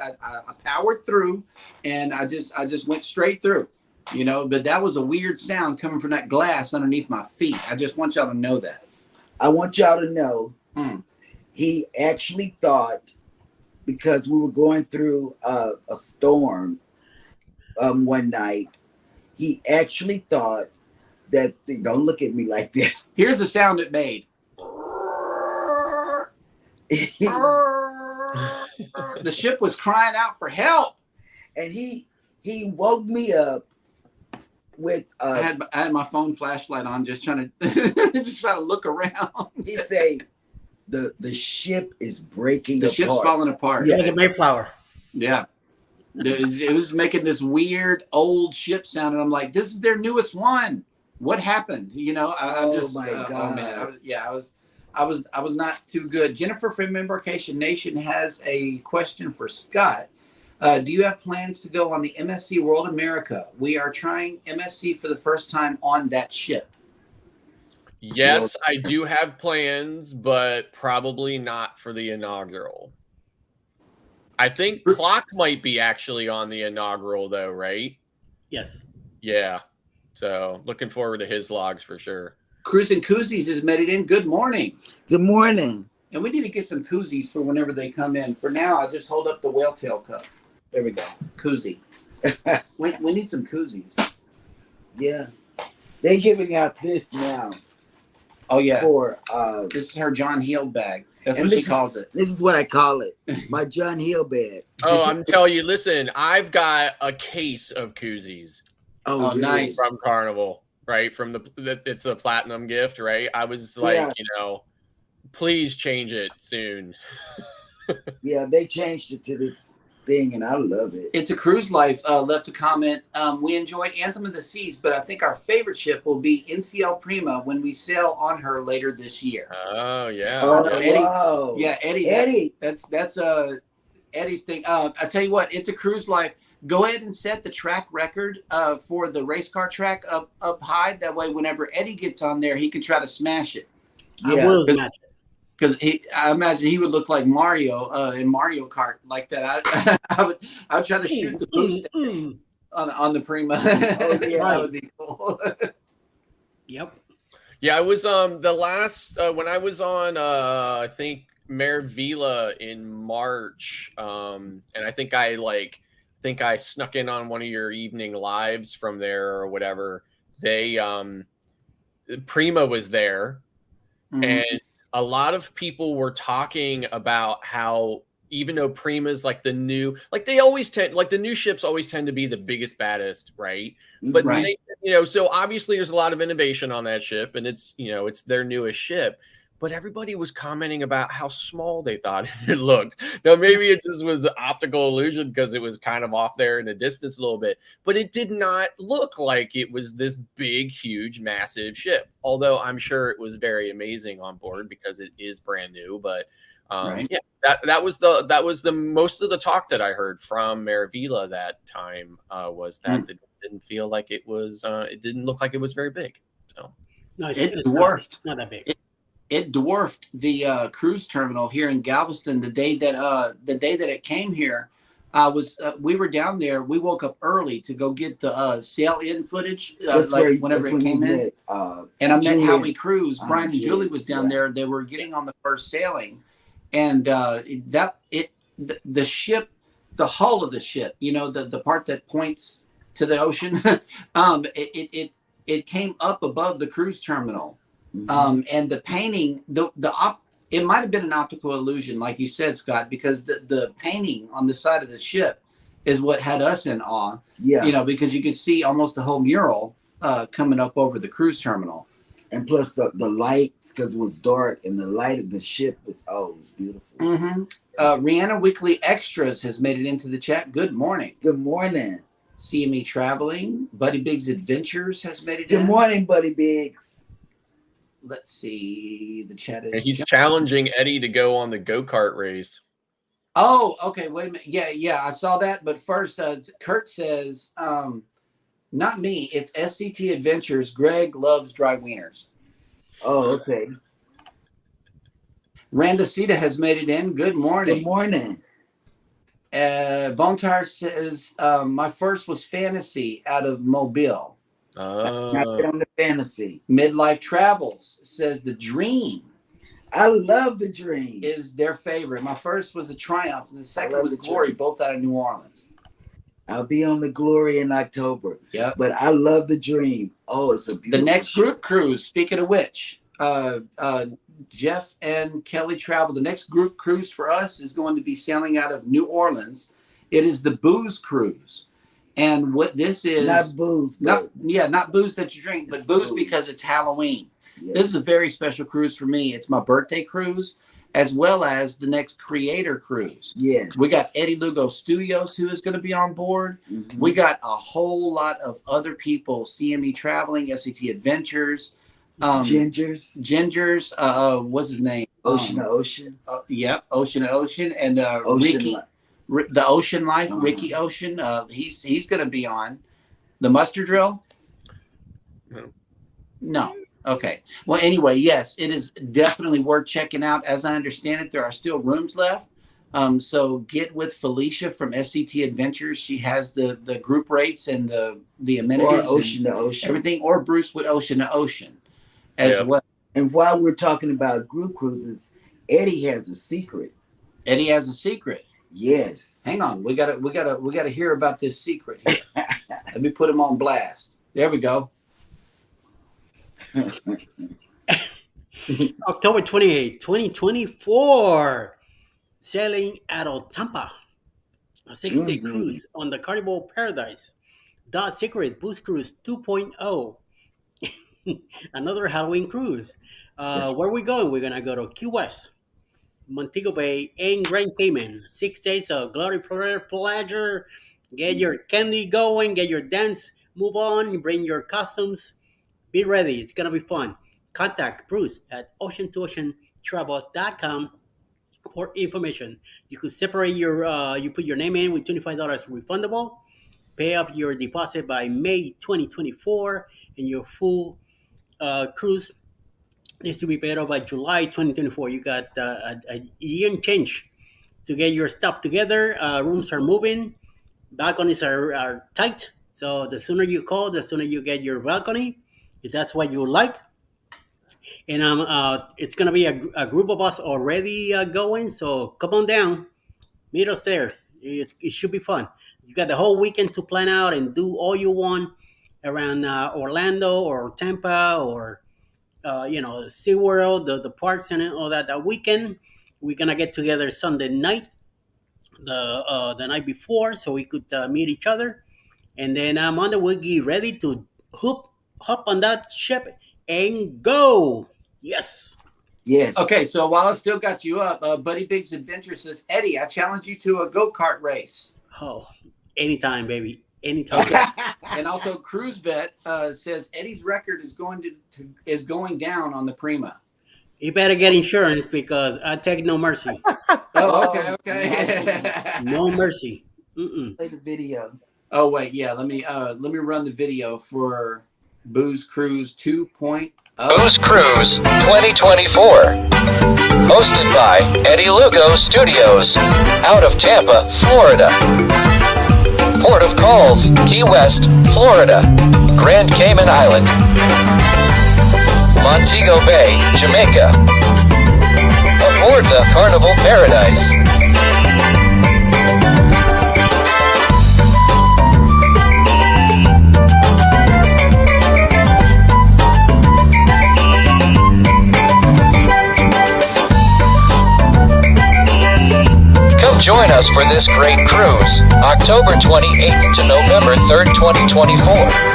powered through, and I just went straight through. You know, but that was a weird sound coming from that glass underneath my feet. I just want y'all to know that. I want y'all to know Mm. he actually thought, because we were going through a storm one night, he actually thought that, don't look at me like that. Here's the sound it made. The ship was crying out for help. And he woke me up with I had my phone flashlight on, just trying to look around. he say the ship is breaking The apart. ship's falling apart. Yeah. Like a Mayflower. Yeah. It was making this weird old ship sound, and I'm like, this is their newest one. What happened? You know, I'm Oh just my Oh God. man, I was not too good. Jennifer from Embarkation Nation has a question for Scott. Do you have plans to go on the MSC World America? We are trying MSC for the first time on that ship. Yes, I do have plans, but probably not for the inaugural. I think Clock might be actually on the inaugural though, right? Yes. Yeah. So looking forward to his vlogs for sure. Cruising Koozies has made it in. Good morning. Good morning. And we need to get some koozies for whenever they come in. For now, I just hold up the whale tail cup. There we go. Koozie. we need some koozies. Yeah, they giving out this now Oh, yeah. for This is her John Heald bag. That's And what she this- calls it. this is what I call it, my John Hill bag. Oh, I'm telling you, listen, I've got a case of koozies Oh, really? nice. from Carnival, right? It's the platinum gift, right? I was like, Yeah. please change it soon. Yeah, they changed it to this thing, and I love it. It's a Cruise Life left a comment. We enjoyed Anthem of the Seas, but I think our favorite ship will be NCL Prima when we sail on her later this year. Oh yeah. Oh, no, yeah. Eddie- wow. Yeah, Eddie. Eddie. That's Eddie's thing. I tell you what, it's a Cruise Life. Go ahead and set the track record for the race car track up high. That way, whenever Eddie gets on there, he can try to smash it. I Yeah. will match it. Because I imagine he would look like Mario in Mario Kart like that. I would try to shoot the boost on the Prima. Oh, yeah. That would be cool. Yep. Yeah, I was the last when I was on I think Mare Vila in March, and I think I snuck in on one of your evening lives from there or whatever. They Prima was there, and a lot of people were talking about how even though Prima's like the new, like they always tend, like the new ships always tend to be the biggest, baddest, right? But Right. they, so obviously there's a lot of innovation on that ship, and it's it's their newest ship. But everybody was commenting about how small they thought it looked. Now maybe it just was an optical illusion because it was kind of off there in the distance a little bit, but it did not look like it was this big, huge, massive ship. Although I'm sure it was very amazing on board because it is brand new. But Right. yeah, that was the most of the talk that I heard from Mare Vila that time was that it didn't feel like it was. It didn't look like it was very big. So No, It dwarfed. Not that big. It dwarfed the cruise terminal here in Galveston the day that it came here. We were down there. We woke up early to go get the sail in footage, whenever it came in. And I met Julie. Howie Cruz. Brian and Julie, Julie was down there. They were getting on the first sailing, and the ship, the hull of the ship, the part that points to the ocean, it came up above the cruise terminal. And the painting, it might have been an optical illusion, like you said, Scott, because the painting on the side of the ship is what had us in awe. Yeah. Because you could see almost the whole mural coming up over the cruise terminal. And plus the lights, because it was dark, and the light of the ship was beautiful. Mm-hmm. Rihanna Weekly Extras has made it into the chat. Good morning. Good morning. CME Traveling. Buddy Biggs Adventures has made it Good in. morning, Buddy Biggs. Let's see. The chat is. and he's challenging Eddie to go on the go-kart race. Oh, okay. Wait a minute. Yeah, I saw that. But first, Kurt says, not me. It's SCT Adventures. Greg loves dry wieners. Oh, okay. Randacita has made it in. Good morning. Good morning. Bontar says, my first was Fantasy out of Mobile. Now get on the fantasy. Midlife Travels says The Dream I love the dream. is their favorite. My first was The Triumph, and the second love was The Glory, Dream. both out of New Orleans. I'll be on the Glory in October. Yep. But I love the dream. Oh, it's a beautiful The next ship. group cruise, speaking of which, Jeff and Kelly travel. The next group cruise for us is going to be sailing out of New Orleans. It is the Booze Cruise. And what this is, Not booze, but not booze that you drink, but It's booze booze. because it's Halloween. yeah. This is a very special cruise for me. It's my birthday cruise, as well as the next Creator Cruise. Yes. We got Eddie Lugo Studios, who is going to be on board. Mhm. We got a whole lot of other people, CME Traveling, SAT Adventures, Gingers, Gingers, what's his name? Ocean to Ocean, Yep, Ocean to Ocean, and Ocean. Ricky, the Ocean Life, Uh-huh. Ricky Ocean. He's going to be on the Muster Drill. No. Okay. Well, anyway, yes, it is definitely worth checking out. As I understand it, there are still rooms left. So get with Felicia from SCT Adventures. She has the group rates and the amenities, or Ocean to Ocean. everything, or Bruce with Ocean to Ocean as Yep. well. And while we're talking about group cruises, Eddie has a secret. Eddie has a secret. Yes. Hang on, we gotta hear about this secret here. Let me put him on blast. There we go. October 28, 2024. Sailing out of Tampa. A 6-day Mhm. cruise on the Carnival Paradise. Dot Secret Boost Cruise 2.0. Another Halloween cruise. Yes. Where are we going? We're going to go to Key West, Montego Bay, and Grand Cayman. 6 days of glory, pleasure. Get your candy going. Get your dance move on. Bring your costumes. Be ready. It's going to be fun. Contact Bruce at ocean2oceantravel.com for information. You could separate you put your name in with $25 refundable. Pay up your deposit by May 2024, and your full cruise needs to be paid off by July 2024. You got a year and change to get your stuff together. Rooms are moving. Balconies are tight. So the sooner you call, the sooner you get your balcony, if that's what you like. And it's going to be a group of us already going. So come on down. Meet us there. It should be fun. You got the whole weekend to plan out and do all you want around Orlando or Tampa or SeaWorld, the parks and all that. That weekend, we're gonna get together Sunday night, the night before, so we could meet each other, and then Monday we'll be ready to hop on that ship and go. Yes. Yes. Okay, so while I still got you up, Buddy Big's Adventure says, Eddie, I challenge you to a go-kart race. Oh, anytime, baby. Anytime. Okay. And also, Cruise Vet says Eddie's record is going down on the Prima. You better get insurance because I take no mercy. Oh, okay. No mercy. Mm-mm. Play the video. Oh wait, yeah. Let me run the video for Booze Cruise 2.0. Booze Cruise 2024. Hosted by Eddie Lugo Studios. Out of Tampa, Florida. Port of Calls, Key West, Florida. Grand Cayman Island. Montego Bay, Jamaica. Aboard the Carnival Paradise. Come join us for this great cruise, October 28th to November 3rd, 2024.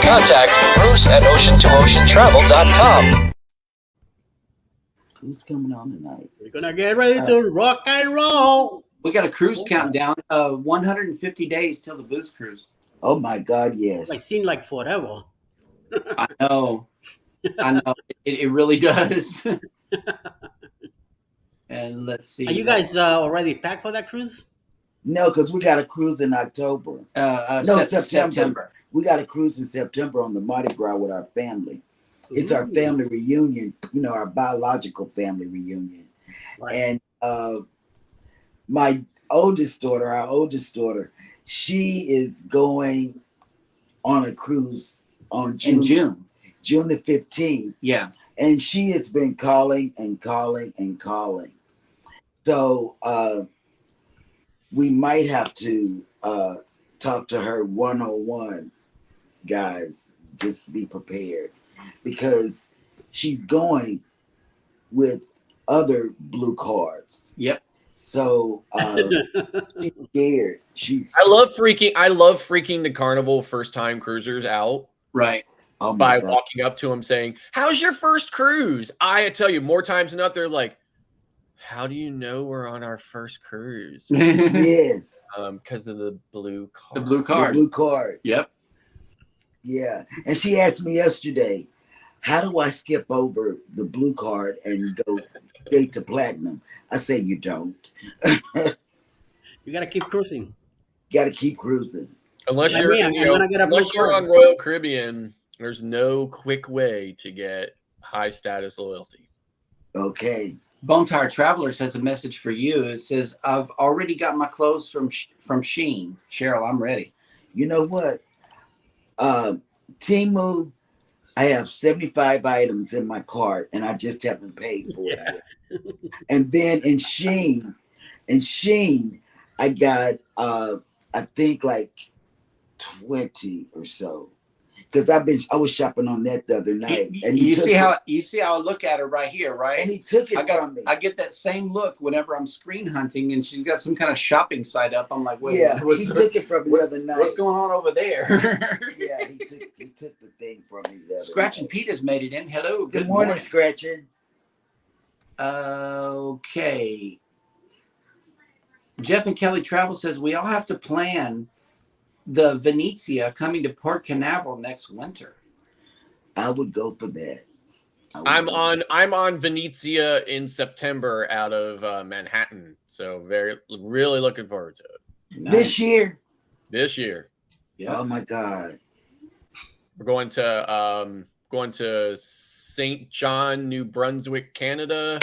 Contact Bruce at ocean2oceantravel.com. Who's coming on tonight? We're gonna get ready to rock and roll. We got a cruise countdown. 150 days till the Booze Cruise. Oh my God, yes. It seemed like forever. I know. It really does. And let's see. Are you guys already packed for that cruise? No, because we got a cruise in October. September. We got a cruise in September on the Mardi Gras with our family. It's our Ooh. family reunion, our biological family reunion. Right. And my oldest daughter, our oldest daughter, she is going on a cruise on In June. June the 15th. Yeah. And she has been calling and calling and calling. So we might have to talk to her one-on-one, guys. Just be prepared, because she's going with other blue cards. Yep. So she's scared. I love freaking the Carnival first time cruisers out Right. oh my by God. walking up to them saying, "How's your first cruise?" I tell you, more times than not, they're like, "How do you know we're on our first cruise?" Yes, Because of the blue card. The blue the card. blue card. Yep. Yeah, and she asked me yesterday, how do I skip over the blue card and go straight to platinum? I say you don't. You gotta keep cruising. Got to keep cruising. Unless Like you're, me, I'm gonna get a blue unless you're card. on Royal Caribbean, there's no quick way to get high status loyalty. Okay. Bone Tire Traveler says a message for you. It says, I've already got my clothes from Shein. Cheryl, I'm ready. You know what? Temu, I have 75 items in my cart and I just haven't paid for it yet. And then in Shein, I got I think like 20 or so. Because I was shopping on that the other night. And You see how I look at her right here, right? and he took it from me. I get that same look whenever I'm screen hunting and she's got some kind of shopping site up. I'm like, wait, Yeah, he took it from me the other night. What's going on over there? Yeah, he took the thing from me the other Scratch and night. Pete has made it in. Hello. Good morning, Scratching. Okay. Jeff and Kelly Travel says we all have to plan the Venezia coming to Port Canaveral next winter. I would go for that. I'm on Venezia in September out of Manhattan, so really looking forward to it This year. this year. Yeah. Oh my God. We're going to St. John, New Brunswick, Canada,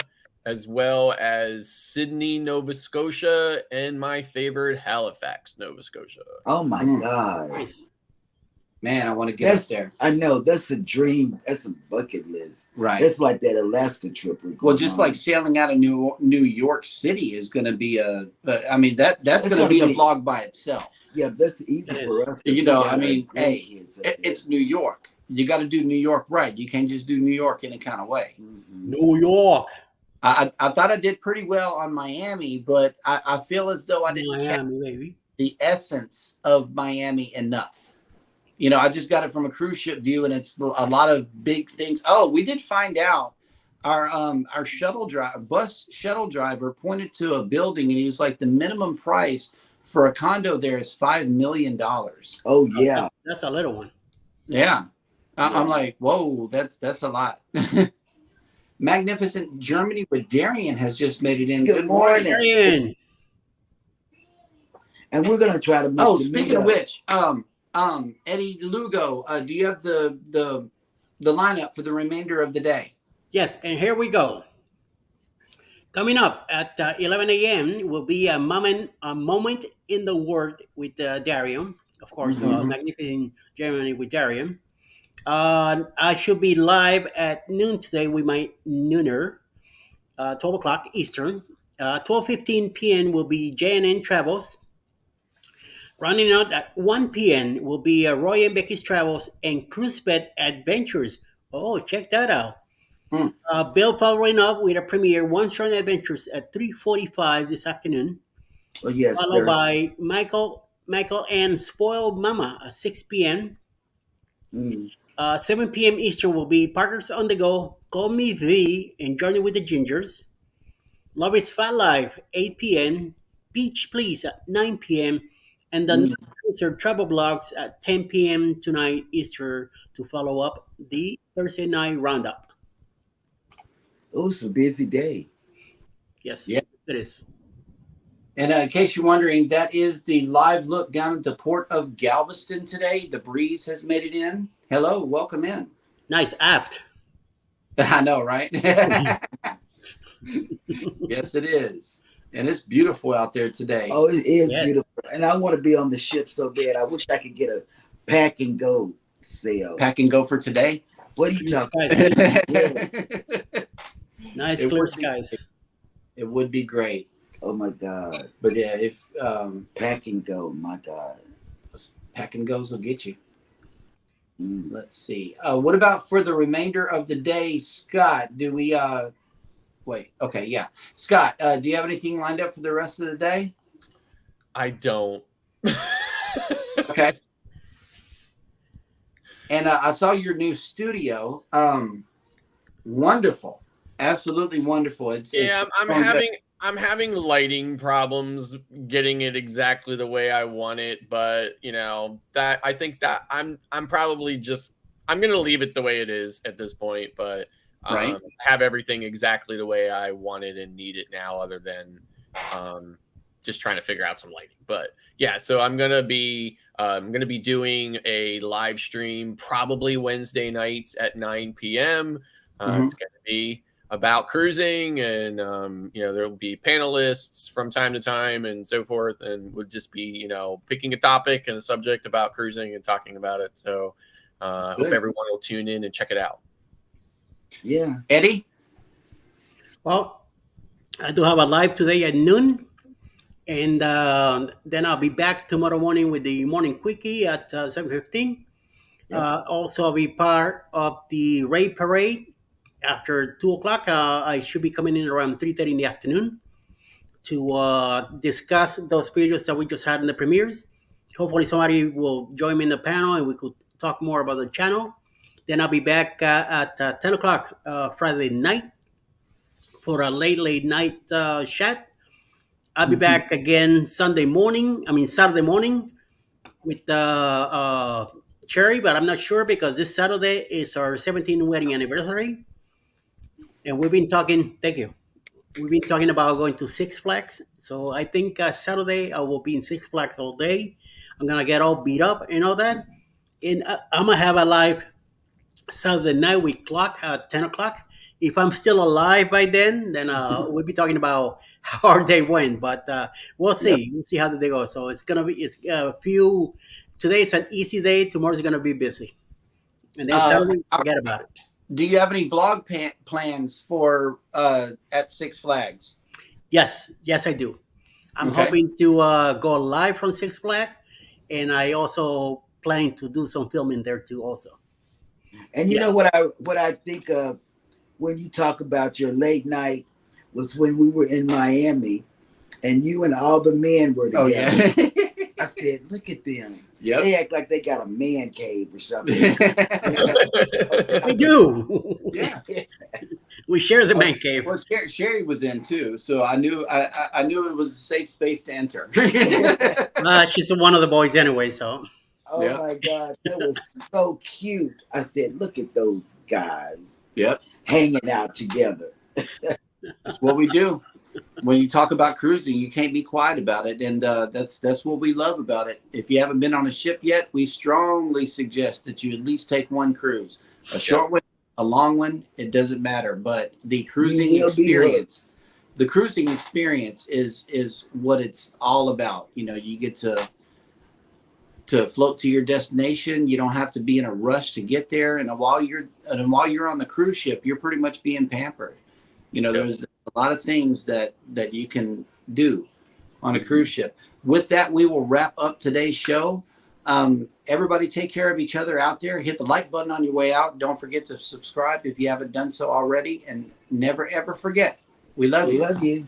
as well as Sydney, Nova Scotia, and my favorite, Halifax, Nova Scotia. Oh my God. Nice. Man, I want to get up there. I know that's a dream. That's a bucket list. Right. That's like that Alaska trip. we're Well, going just on. like sailing out of New York City is going to be that's It's going to gonna be a be- vlog by itself. Yeah, that's easy It for is. us. 'cause You we know, got I our mean, hey, grandkids up there. It's New York. You got to do New York right. You can't just do New York any kind of way. Mhm. New York. I thought I did pretty well on Miami, but I feel as though I didn't catch Miami, baby. the essence of Miami enough. You know, I just got it from a cruise ship view, and it's a lot of big things. Oh, we did find out our bus shuttle driver pointed to a building, and he was like, the minimum price for a condo there is $5 million. Oh yeah. That's a little one. Yeah. Yeah. I'm like, whoa, that's a lot. Magnificent Germany with Darian has just made it in. Good morning. Marion. And we're gonna try to make Oh, the speaking of meetup. which, Eddie Lugo, do you have the lineup for the remainder of the day? Yes, and here we go. Coming up at 11 a.m. will be a moment in the Word with Darian. Of course, Mhm. Magnificent Germany with Darian. I should be live at noon today with my nooner, 12 o'clock Eastern. 12:15 p.m. will be JNN Travels. Running out at 1 p.m. will be Roy and Becky's Travels and Cruise Bed Adventures. Oh, check that out. Hmm. Bill following up with a premiere One Strong Adventures at 3:45 this afternoon, Oh yes, followed sir. by Michael and Spoiled Mama at 6 p.m. Mm. 7 p.m. Eastern will be Parkers on the Go, Call Me V, and Journey with the Gingers. Love is Fat Life, 8 p.m. Beach Please at 9 p.m. And the Cruiser Travel Blogs at 10 p.m. tonight Eastern to follow up the Thursday night roundup. Oh, it's a busy day. Yes, Yeah. it is. And in case you're wondering, that is the live look down at the port of Galveston today. The breeze has made it in. Hello, welcome in. Nice aft. I know, right? Yes, it is. And it's beautiful out there today. Oh, it is Yes. beautiful. And I want to be on the ship so bad. I wish I could get a pack and go sale. Pack and go for today. What are you talking Skies. It Nice It clear would be- skies. would be great. Oh my God. But yeah, if Pack and go, my God. pack and goes will get you. Mm. Let's see. What about for the remainder of the day, Scott? Do we wait? Okay, yeah. Scott, do you have anything lined up for the rest of the day? I don't. Okay. And I saw your new studio. Wonderful, absolutely wonderful. Yeah, it's I'm going good. having lighting problems getting it exactly the way I want it, but that I think that I'm probably just I'm gonna leave it the way it is at this point, but Right. have everything exactly the way I want it and need it now, other than just trying to figure out some lighting. But yeah, so I'm gonna be doing a live stream probably Wednesday nights at 9 p.m. It's gonna be about cruising, and there will be panelists from time to time and so forth, and would just be picking a topic and a subject about cruising and talking about it. So I hope Good. everyone will tune in and check it out. Yeah. Eddie. Well, I do have a live today at noon. And then I'll be back tomorrow morning with the morning quickie at 7:15. Also, I'll be part of the raid parade after 2 o'clock. I should be coming in around 3:30 in the afternoon to discuss those videos that we just had in the premieres. Hopefully, somebody will join me in the panel and we could talk more about the channel. Then I'll be back at 10 o'clock Friday night for a late night chat. I'll be back again Saturday morning with Cherry, but I'm not sure because this Saturday is our 17th wedding anniversary. And we've been talking, thank you. We've been talking about going to Six Flags. So I think Saturday I will be in Six Flags all day. I'm going to get all beat up and all that. And I'm going to have a live Saturday night with clock at 10 o'clock. If I'm still alive by then we'll be talking about how our day went. But we'll see. Yep. We'll see how the day goes. So it's a few. Today's an easy day. Tomorrow's going to be busy. And then Saturday, forget about it. Do you have any vlog plans for at Six Flags? Yes, I do. I'm Okay. hoping to go live from Six Flags, and I also plan to do some filming there too. Also, And you Yes. know what I think of when you talk about your late night was when we were in Miami and you and all the men were Oh together. yeah. I said, look at them. Yep. They act like they got a man cave or something. we do. Yeah. We share the man cave. Well, Sherry was in too, so I knew it was a safe space to enter. She's one of the boys anyway, so Oh Yeah. my God. That was so cute. I said, look at those guys Yep, hanging out together. that's what we do. When you talk about cruising, you can't be quiet about it, and that's what we love about it. If you haven't been on a ship yet, we strongly suggest that you at least take one cruise, a short one, a long one. It doesn't matter, but the cruising You will be experience. The cruising experience is what it's all about. You get to float to your destination. You don't have to be in a rush to get there, and while you're on the cruise ship, you're pretty much being pampered. There's a lot of things that you can do on a cruise ship. With that, we will wrap up today's show. Everybody take care of each other out there. Hit the like button on your way out. Don't forget to subscribe if you haven't done so already, and never ever forget, we love We you. love you.